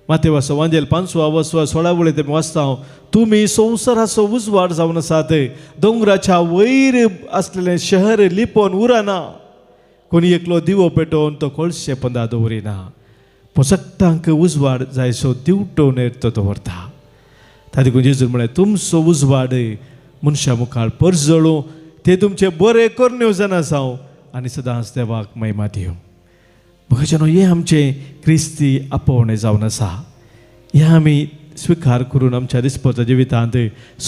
माते वाचो वांजेल 5:16 वळी तें वाचता हांव तुमी संवसाराचो उजवाड जावन आसात दोंगराच्या वयर आसलेलें शहर लिपोवन उरना कोणी एकलो दिवो पेटोवन तो कोळशे पंदा दवरिना पूण सगळ्यांक उजवाड जाय सो दिवटोवन तो दवरता त्या देखून जेजून म्हळें तुमचो उजवाड मनशा मुखार परजळूं ते तुमचे बरे करण्यो जाणा जावं आनी सदांच देवाक महिमा दिवं म्हाका हें आमचें क्रिस्ती आपोवणें जावन आसा हें आमी स्विकार करून आमच्या दिसपत्र जिवितांत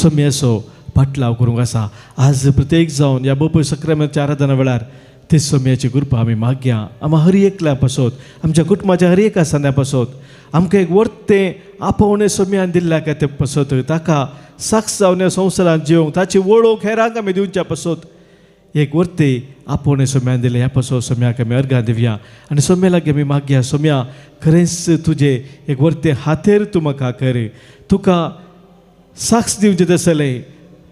सोम्याचो पाटलाव करूंक आसा आज प्रत्येक जावन ह्या बापूय सक्रामेंताच्या आराधना वेळार ते सोम्याची कृपा आमी मागया आमी हर एकल्या पासत आमच्या कुटुंबाच्या हर एका सण्या पासत आमकां एक वर्तें आपोवणें सोम्यान दिल्ल्या काय ते पासत ताका साक्ष जावन ह्या संवसारांत जिवंक ताची वळख हेरांक आमी दिवच्या पासत एक वर्तें आपोवणें सोम्यान दिलें ह्या पासत सोम्याक आमी अर्गां दिवया आनी सोम्या लागीं आमी मागया सोम्या खरेंच तुजें एक वर्तें हातेर तूं म्हाका कर तुका साक्ष दिवचें आसलें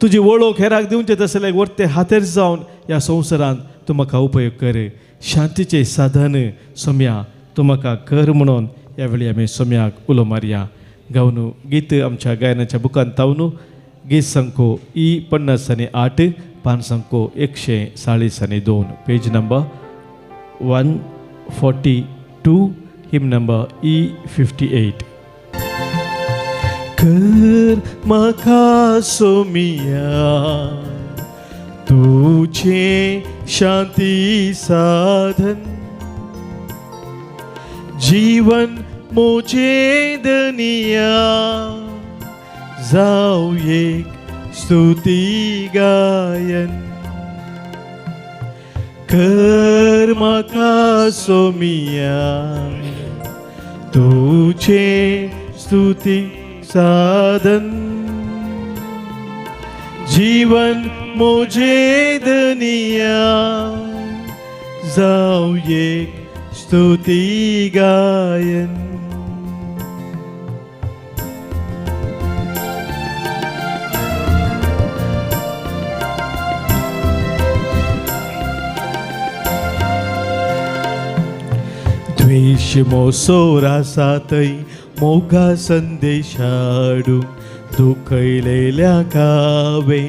तुजी वळख हेरांक दिवचें आसलें एक वर्तें हातेर जावन ह्या संवसारांत तूं म्हाका उपयोग कर शांतीचें साधन सोम्या तूं म्हाका कर म्हणून ह्या वेळी आमी सोम्याक उलो मारया गावन गीत आमच्या गायनाच्या बुकांत तावनू गीत संको E50:8 पान संको 142 पेज नंबर 142 हिम नंबर E58 कर म्हाका सोमिया तुझे शांती साधन जीवन मोचे दनिया जाऊ एक स्तुती गायन कर म्हाका सोमिया तुझे स्तुती साधन जीवन मोजे दनिया जाऊ एक स्तुती गायन द्वेष मोसोरासातै मोगा संदेशाडू दुखयलेल्या कावे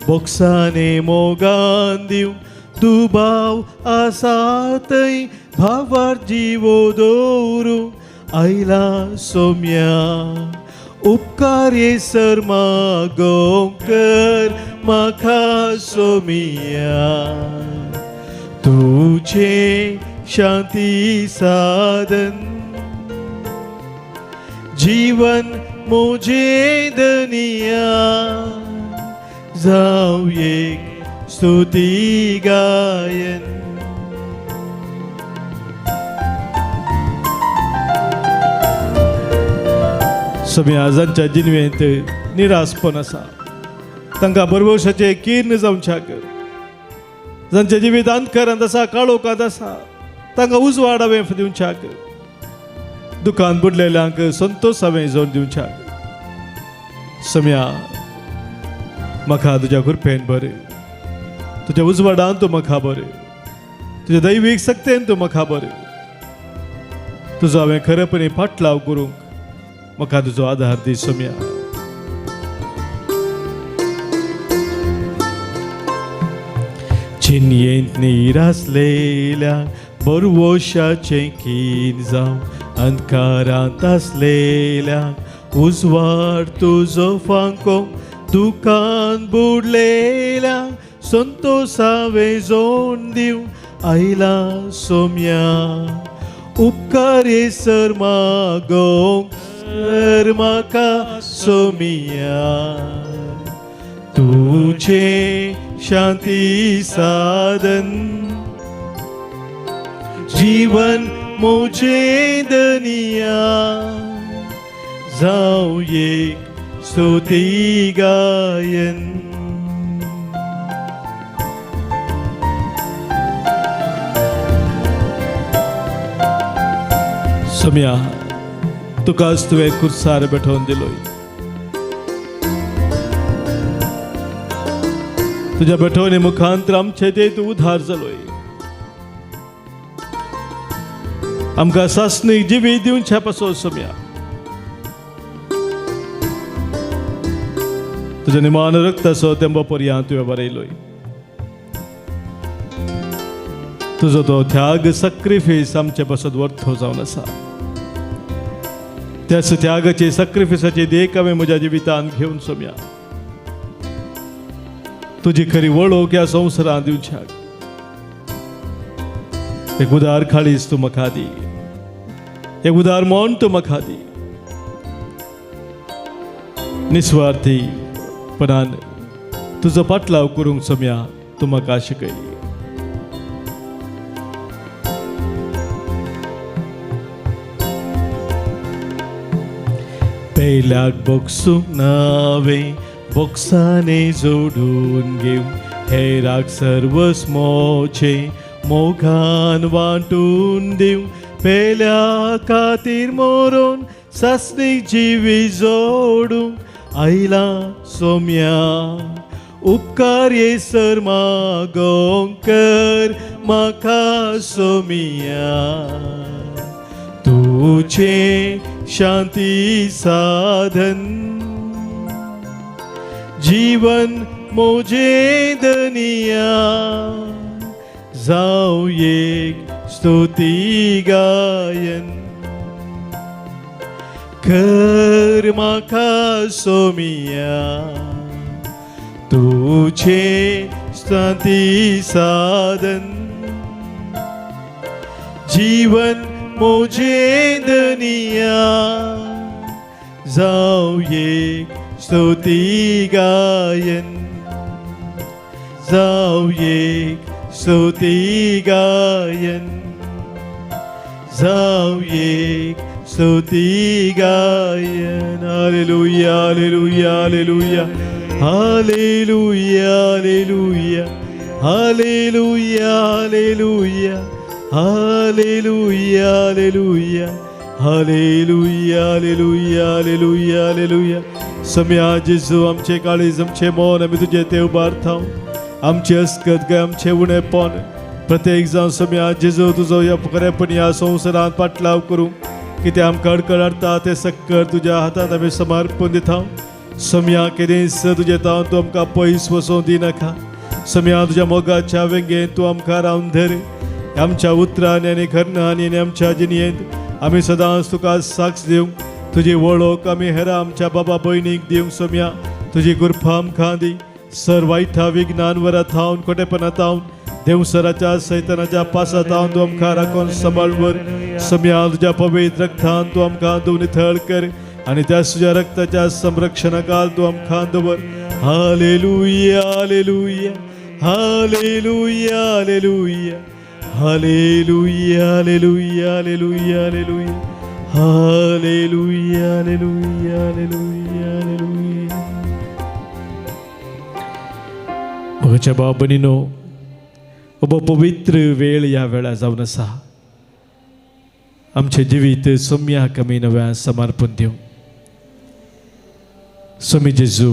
बोक्साने मोगान दिव दुबाव आसातै भावार जीवो दवरू आयला सोम्या उपकार येसर मागोंकर म्हाका सोमिया तुझे शांती साधन जीवन मोजे दनिया जाऊ एक स्तुती गायन सोम्या जांच्या जिनवेंत निरासपण आसा तांकां बरवशाचे कीर्ण जावच्याक, जांच्या जिवीत अंधकारांत आसा, काळोखांत आसा, तांकां उजवाड हांवें दिवच्याक, दुखान बुडलेल्यांक संतोष हांवें जोड दिवच्याक. सोम्या म्हाका तुज्या कृपेन भर, तुज्या उजवाडान तूं म्हाका भर, तुज्या दैवीक सक्तेन तूं म्हाका भर. तुजो हांवें खरेपणी फाटलाव करूंक म्हाका तुजो आदार दी. सोम्या चिनयेंत निरासलेल्या बरवशाचें कीन जावं, अंधकारांत आसलेल्या उजवाड तुजो फांको, दुखान बुडलेल्या संतोष हांवें जोड दिवं आयला. सोम्या उपकार येसर मागोवंक कर म्हाका. सोम्या तुझे शांती साधन, जीवन मोजे दनिया, जावं एक स्तुती गायन. सोम्या तुकाच तुवें कुर्सार बेठोवन दिलोय, तुज्या बेठवणे मुखांतर आमचे ते तूं उद्धार जालोय. आमकां सासणीक जिवी दिवच्या पासो. सोम्या तुज्या निमान रक्ताचो तेंबो पर्यांत तुवें बरयलोय. तुजो तो त्याग सॅक्रिफायस आमचे पासत वर्थो जावन आसा. त्याच त्यागाचे सॅक्रिफायसाचे देख हांवें म्हज्या जिवितांत घेवन सोम्या तुजी खरी वळोवक ह्या संवसारांत दिवच्याक एक उदार खाळीस तूं म्हाका दी, एक उदार मोन तूं म्हाका दी. निस्वार्थीपणान तुजो पाटलाव करूंक सोम्या तूं म्हाका शिकयली. पेल्याक बोगसूंक नावे बोक्साने जोडून घेऊ, हेराक सर्वस मोचे मोगान वांटून दिव. पेल्या खातीर मोरून सासणीक जिवी जोडूंक आयला. सोम्या उपकार येसर मागोवंक कर म्हाका. सोम्या तुझे शांती साधन, जीवन मोजे दनिया, जावं एक स्तुती गायन. कर म्हाका. सोम्या तुझे शांती साधन, जीवन मोजे दनिया, जावं एक स्तुती गायन, जावं एक स्तुती गायन, जावं एक स्तुती गायन. Hallelujah hallelujah hallelujah hallelujah hallelujah hallelujah hallelujah hallelujah hallelujah hallelujah hallelujah hallelujah. सोम्या जेजू आमचे काळीज आमचे मोन आमी तुजे ते उबारता. आमची अस्कत काय आमचे उणेपण प्रत्येक जावन सोम्या जेजू तुजो ह्या खरेपणी ह्या संवसारांत पाटलाव करूं. कितें आमकां अडखळ हाडटा ते सक्कर तुज्या हातांत आमी समर्पण दिता. सोम्या केदेंच तुजे तावन तूं आमकां पयस वचोंक दिनाका. सोम्या तुज्या मोगाच्या वेंगेन तूं आमकां रावन धर. आमच्या उतरांनी आनी घरनांनी आनी आमच्या जिणयेंत आमी सदांच तुका साक्ष दिवंक तुजी वळोवक आमी हेरां आमच्या बाबा भयणीक दिवंक. सोम्या तुजी कृपा आमकां दी. सर वायटा विघ्नान वरां थावन खोटेपणां थावन देवसराच्या सैतानाच्या पासा थावन तूं आमकां राखून सांबाळवर. सोम्या तुज्या पवित्र रक्तान तूं आमकां तूं नितळ कर आनी त्या तुज्या रक्ताच्या संरक्षणाखाल तूं आमकां दवर. Hallelujah hallelujah hallelujah hallelujah hallelujah hallelujah hallelujah hallelujah hallelujah hallelujah hallelujah hallelujah. म्हज्या भाव भयणीनो, ಒಬ್ಬ पवित्र वेळ या वेळा जावन आसा. आमचे जिवीत सोम्याक आमी नव्या समर्पण दिवं. स्वामी जेजू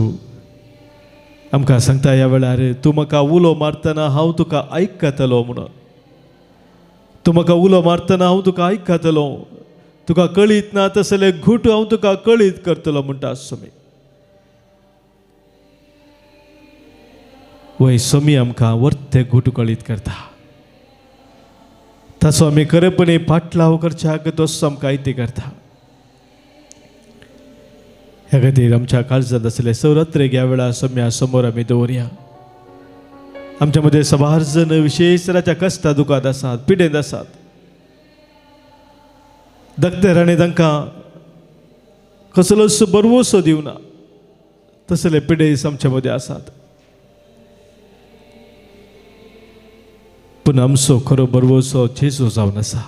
आमकां सांगता ह्या वेळार, तूं म्हाका उलो मारतना हांव तुका आयकतलो म्हणून. तूं म्हाका उलो मारतना हांव तुका आयकतलो. तुका कळीत ना तसले घुट हांव तुका कळीत करतलो म्हणटा स्वामी. वय स्वामी आमकां वर्ते घुट कळीत करता. ताचो आमी खरेपणी पाटलाव करच्याक तोच आमकां आयती करता. ह्या खातीर आमच्या काळजांत आसले सवरत्रेक ह्या वेळा सम्या समोर आमी दवरया. आमच्या मदें सबार जण विशेश तराच्या कश्टा दुखांत आसात, पिडेंत आसात. डॉक्टरांनी तांकां कसलोच बरवोसो दिवना तसले पिडेस आमच्या मदें आसात. पूण आमचो खरो बरवोसो जेजू जावन आसा.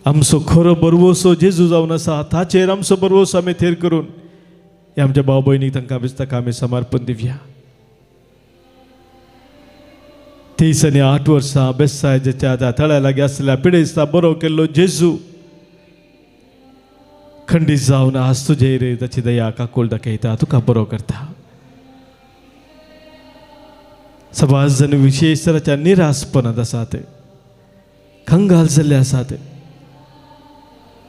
आमचो खरो बरवोसो जेजू जावन आसा. ताचेर आमचो बरवोसो आमी थेर करून हे आमच्या भाव भयणीक तांकां पुस्तकां आमी समर्पण दिवया. 30 आनी 8 वर्सां बेसायच्या त्या तळ्या लागीं आसलेल्या पिडेस्ता बरो केल्लो जेजू खंडीत जावन आज तुजेर ताची दया काकूळ दाखयता, तुका बरो करता. सबार जण विशेश तराच्या निरासपणांत आसात, कंगाल जाल्ले आसात.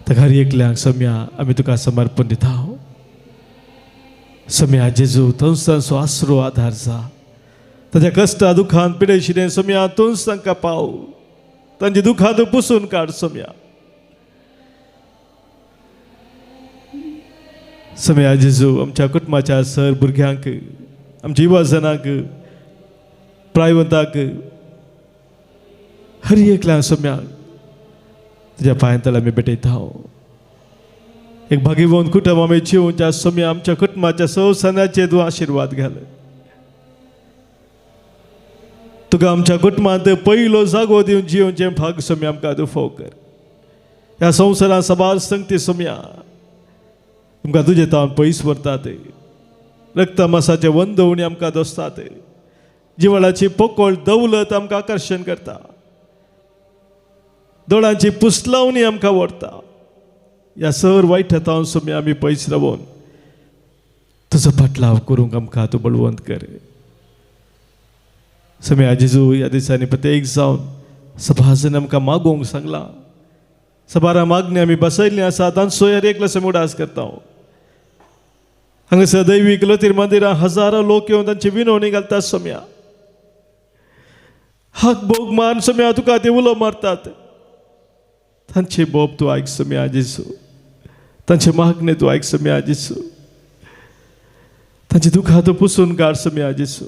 ताका एकल्यांक सम्या आमी तुका समर्पण दिता. सम्या जेजू तोंसांचो आसरो आधार जा. ताच्या कश्टा दुखांत पिडेशिरें सम्या तोंस तांकां पाव. तांची दुखां पुसून काड सम्या. सम्या जेजू आमच्या कुटुंबाच्या सर भुरग्यांक, आमच्या युवाजनांक, प्रायवंताक, हर एकल्यांक सम्या तुज्या पांयांतल्यान आमी भेटयता. एक भाग्यवान कुटुंब आमी जिवोवच्या सम्या आमच्या कुटुंबाच्या संवसाराचेर तूं आशिर्वाद घाल. तुका आमच्या कुटुंबांत पयलो जागो दिवन जिवोवचें भाग सम्या आमकां तूं फोव कर. ह्या संवसारांत सबार संगती सम्या आमकां तुजे तावन पयस व्हरतात. रक्त मांसाचे वंदवणी आमकां दोसतात. जिवाळाची पोकळ दौलत आमकां आकर्शण करता. दोळांची पुसलावणी आमकां व्हरता. ह्या सर वायटांत सम्या आमी पयस रावून तुजो पाटलाव करूंक आमकां तूं बळवंत कर. सम्या जेजू ह्या दिसांनी प्रत्येक जावन सभाजन आमकां मागोवंक सांगला. सबारा मागणी आमी बसयल्लीं आसा, तांचो हर एकलो आमी उडास करता. हांगासर दैवीक लोतीर मंदिरांत हजारो लोक येवन तांची विनवणी घालतात. सम्या हाक बोग मान सम्या तुका ते उलो मारतात. तांचे बोब तूं आयक सम्या जेजू. तांचे मागणे तूं आयक सम्या जेजू. तांची दुखां तूं पुसून काड सम्या जेजू.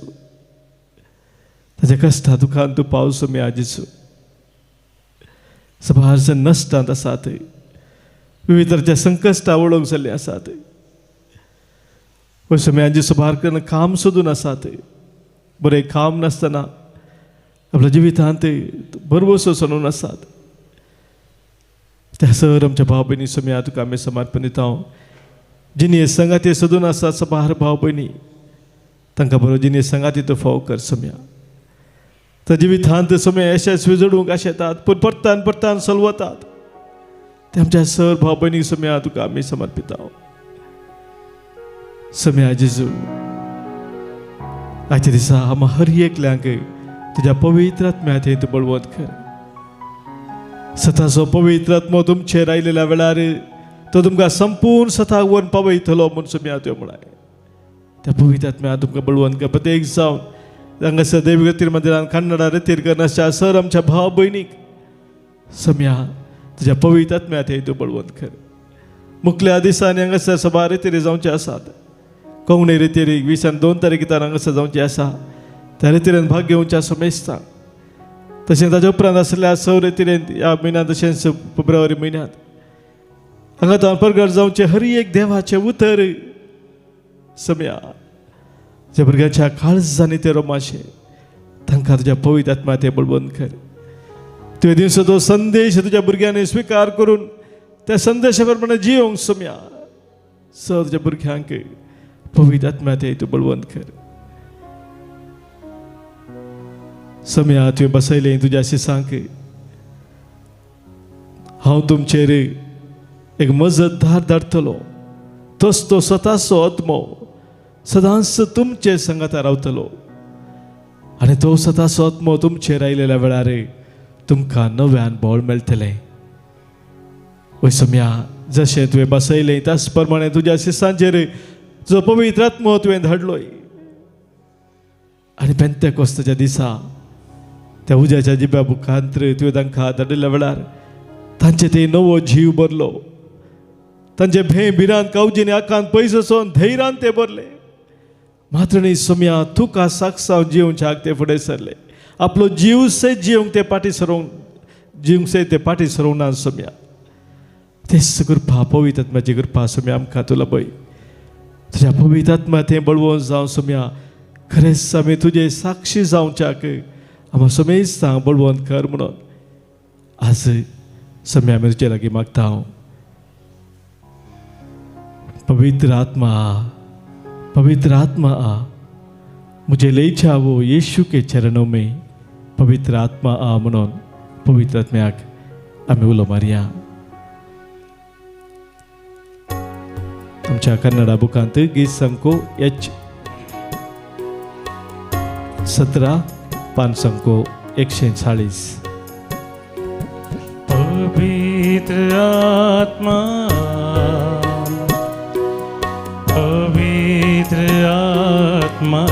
ताच्या कश्टा दुखांत तूं पाव सम्या जेजू. सबार जण नश्टांत आसात, विविध तरांच्या संकश्टां वळोवंक जाल्लीं आसात. सम्या जेजू सबार करून काम सोदून आसात. बरें काम नासतना आपल्या जिवितांत बरवसो सोडून आसात. त्या सर आमच्या भाव भयणी सम्या तुका आमी समर्पण दिता. जिनी संगाती सोदून आसात सबार भाव भयणी, तांकां बरो जिनी संगाती तूं फोव कर सम्या. त्या जिवितांत सम्या यशस्वी जोडूंक आशेतात पूण परतान परतान सलवतात. ते आमच्या सर भाव भयणी सम्या तुका आमी समर्पिता. सम्या जेजू आजच्या दिसा आम्हा हर एकल्यांक तुज्या पवित्र आत्म्यात तूं बळवंत कर. सताचो पवित्र आत्मो तुमचेर आयलेल्या वेळार तो तुमकां संपूर्ण सताक व्हरून पावयतलो म्हूण सम्या तुवें म्हळाय. त्या पवित्र आत्म्यात तुमकां बळवंत कर. प्रत्येक जावन हांगासर दैवीक रितीर मंदिरांत कन्नडा रितीर करनाच्या सर आमच्या भाव भयणीक सम्या तुज्या पवित्र आत्म्यात तूं बळवंत कर. मुखल्या दिसांनी हांगासर सभा रितीर जावचे आसात. कोंकणी रितीर 20 आनी 2 तारखेर हांगासर जावचे आसा. त्या रितीरेन भाग घेवच्या समेस्ता. तशेंच ताच्या उपरांत आसलेल्या सौ रितीरेन ह्या म्हयन्यांत तशेंच फेब्रुवारी म्हयन्यांत हांगा तावन प्रगट जावचे हर एक देवाचे उतर सम्या ज्या भुरग्यांच्या काळजांनी ते रोमाशे तांकां तुज्या पवित्र आत्म्या ते बळवंत कर. तुझ्या दिवसा तो संदेश तुझ्या भुरग्याने स्वीकार करून त्या संदेशाप्रमाणे जिवंक सोम्या तुझ्या भुरग्यांक पवित्र आत्म्यात तू बळवंत कर. सोम्या तुवें बसयले तुझ्या शिसांक हांव तुमचेर एक मजतदार धाडटलो. तोच तो स्वताचो आत्मो सदांच तुमचे संगता रावतलो आनी तो स्वताचो आत्मो तुमचेर आयलेल्या वेळार तुमकां नव्यान बळ मेळटलें. वय सोम्या जशें तुवें बसयलें त्याच प्रमाणे तुज्या शिसांचेर जो पवित्र आत्मो तुवें धाडलोय आनी पेंतेकोस्ताच्या दिसा त्या उज्याच्या जिब्या मुखांतर तुवें तांकां धाडिल्ल्या वेळार तांचे ते नवो जीव भरलो. तांचे भे भिरांत कावजीने आकांत पयसोन धैर्यान ते भरले. मात्र न्ही सोम्या तुका साक्षाव जिवच्याक ते फुडें सरले. आपलो जीव सयत जिवंक ते पाटी सरोवंक जिवंक सयत ते पाटी सरोवंक ना सोम्या. तेच कृपा पवित्र आत्म्याची कृपा सोम्या आमकां तूं लाभय. तुज्या पवित्र आत्म्या तें बळवून जावं सोम्या खरेंच आमी तुजे साक्षी जावच्याक आमकां सोमेज सांग बळवंत कर म्हणून आज सोम्या आमी तुजे लागीं मागता. हांव पवित्र आत्मा आ मुझे ले जाओ यीशु के चरणों में. पवित्र आत्मा आ म्हणून पवित्र आत्म्याक आमी उलो मारया. आमच्या कन्नडा बुकांत गीत संको H 17 पान संको 140. पवित्र आत्मा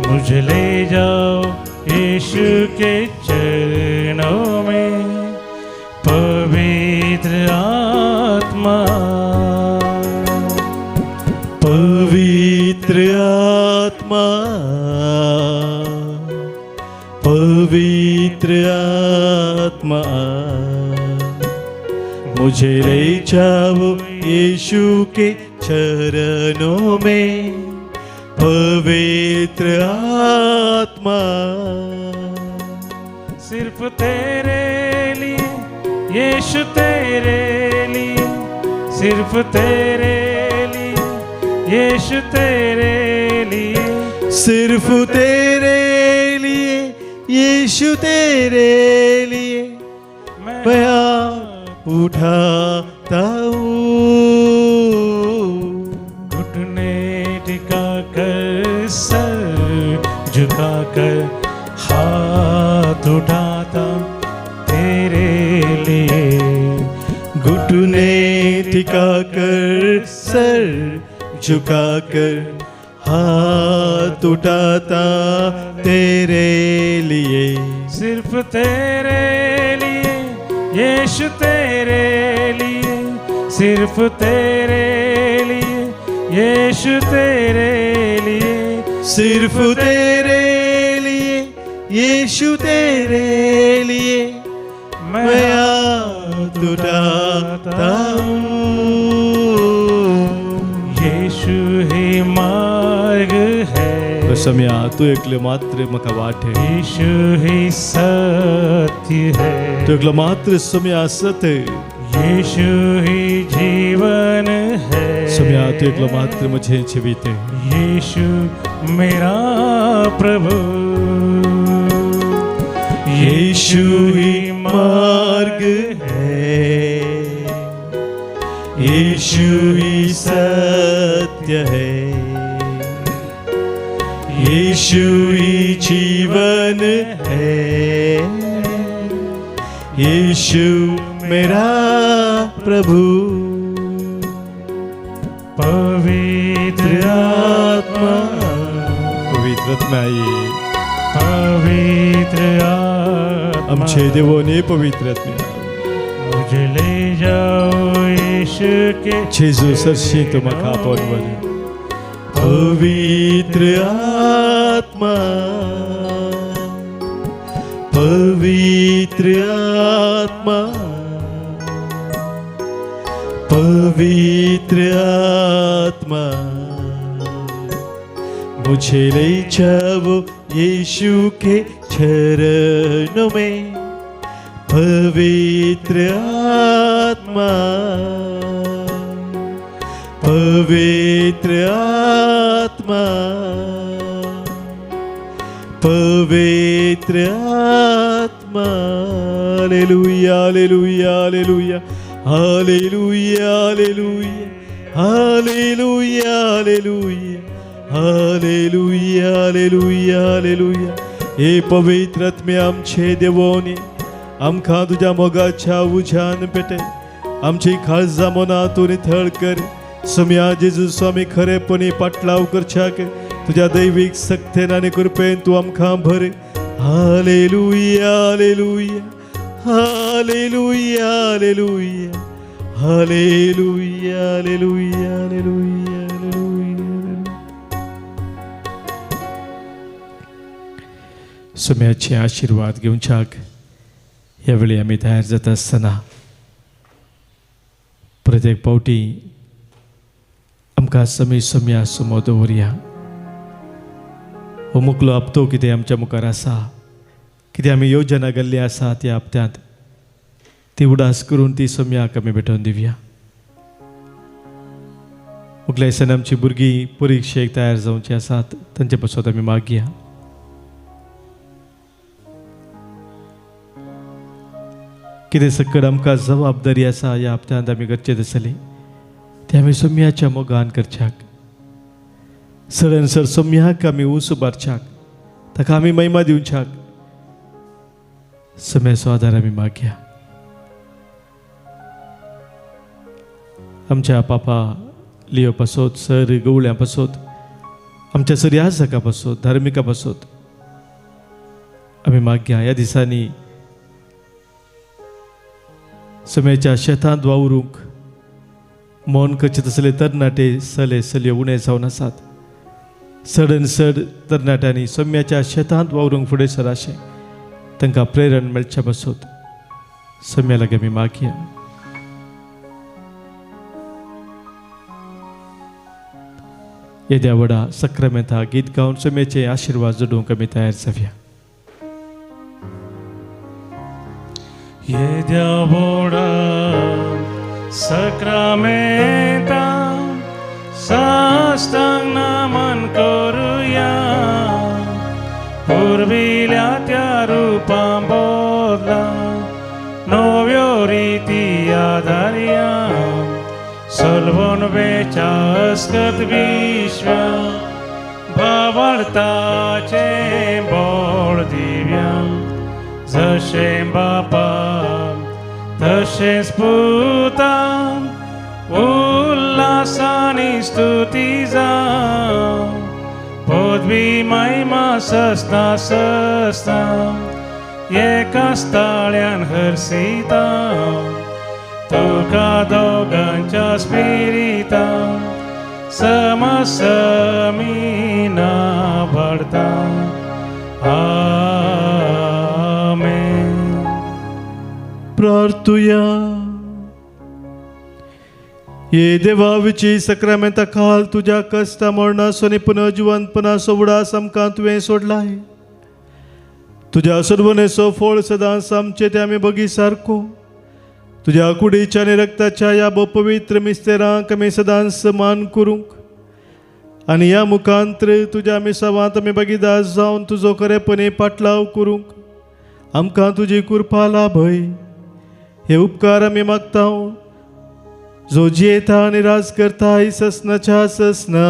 मुझे ले जाओ यीशु के चरणों में. पवित्र आत्मा पवित्र आत्मा पवित्र आत्मा मुझे ले जाओ यीशु के चरणों में. पवित्र आत्मा सिर्फ तेरे लिए यीशु तेरे लिए सिर्फ तेरे लिए यीशु तेरे लिए सिर्फ तेरे लिए यीशु तेरे लिए मैं उठाता हूँ. घुटने टिका कर सर झुका कर हाथ उठाता तेरे लिए. घुटने टिका कर सर झुका कर हाथ उठाता तेरे लिए. सिर्फ तेरे लिए यीशु तेरे लिए सिर्फ तेरे लिए यीशु तेरे लिए सिर्फ तेरे लिए यीशु तेरे लिए मैं हाथ उठाता हूँ. यीशु ही मार्ग है. सोम्या तू एकले मात्र म्हाका वाट है. यीशु ही सत्य है. तू एकलो मात्र सोम्या सत्य. यीशु ही जीवन है. सोम्या तू एकलो मात्र मुझे जीवित है. यीशु मेरा प्रभु. यीशु ही मार्ग है. यीशु ही सत्य है. यीशु ही जीवन है. यीशु मेरा प्रभु. पवित्र आत्मा पवित्र आत्मा ये पवित्र आत्मा आमचे देवाने पवित्र आत्मा मुझे ले जाओ यीशु के जेजू सरशी तो म्हाका पोरवर. पवित्र आत्मा पवित्र आत्मा पवित्र आत्मा मुझे ले जाओ यीशु के शरणों में पवित्र आत्मा, पवित्र आत्मा, पवित्र आत्मा। Hallelujah hallelujah hallelujah hallelujah hallelujah hallelujah hallelujah hallelujah hallelujah. हे पवित्र आत्मे आमचे देवोनी आमकां तुज्या मोगाच्या उज्यान पेटय, आमची काळजां मनांतून नितळ कर। सम्या जेजू स्वामी खरेपणी पाटलाव करच्याक तुझ्या दैवीक सक्तेन आनी कृपेन तूं आमकां भर। हालेलुया hallelujah hallelujah hallelujah hallelujah hallelujah hallelujah हालेलुया। सम्याचे आशीर्वाद घेवच्याक ह्या वेळी आमी तयार जाता आसतना प्रत्येक पावटी आमकां सम्या समोर दवरया। हो मुकलो हप्तो कितें आमच्या मुखार आसा, कितें आमी योजना घाल्ली आसा त्या हप्त्यांत, ती उडास करून ती सम्याक आमी भेटोवन दिवया। मुखल्या दिसांनी आमची भुरगीं परिक्षेक तयार जावची आसात, तांचे पासत आमी मागया। कितें सकट आमकां जबाबदारी आसा ह्या हप्त्यांत आमी करचें आसली, ते आमी सम्याच्या मोगान करच्याक, सडनसर सम्याक आमी उंच उबारच्याक, ताका आमी महिमा दिवच्याक सम्याचो आदार आमी मागया। आमच्या पापा लियो पासत, सर गवळ्यां पासत, आमच्या सर्यासका पासत, धार्मिका पासत आमी मागया। ह्या दिसांनी सम्याच्या शेतांत वावरूंक मन करचें तसले तरणाटे सले सल्यो उणे जावन आसात। सडनसड तरणाट्यांनी सम्याच्या शेतांत वावरूंक फुडें सराशें तांकां प्रेरण मेळच्या पासत सम्या लागीं आमी मागया। येद्या व्हडा सक्रामेंता गीत गावन सम्याचे आशिर्वाद जोडूंक आमी तयार जावया। येद्या व्हडा सक्रामेंता साष्टांग नमन करुया, पुर्विल्या त्या रुपां बदला नव्यो रिती आदारया। सलवण वेच्या अस्कत विश्वा भावार्थाचे बोळ दिव्या। जशें बापा तशेंच पुता उल्हासानी स्तुती जावं। पदवी महिमा सस्ता सस्ता एकाच ताळ्यान हरसिता। तुका दोगांच्या स्पिरिता समसमी नाभरता। आमेन। प्रार्थुया। ये देवा विची सक्रामेंता काल तुझ्या कष्टा मरणाचो आनी पुनर्जिवंतपणाचो उडास आमकां तुवें सोडलाय। तुझ्या सर्वनेचो फळ सदांच आमचे ते आमी बगी सारको तुझ्या कुडीच्या आनी रक्ताच्या ह्या पवित्र मिस्तेरांक आमी सदांच मान करूंक आनी ह्या मुखांत्र तुज्या मिसावांत आमी भागीदार जावन तुजो खरेपणी पाटलाव करूंक आमकां तुजी कृपा लाभय। हे उपकार आमी मागता जो जियेता आनी राज करता ससनाच्या ससना।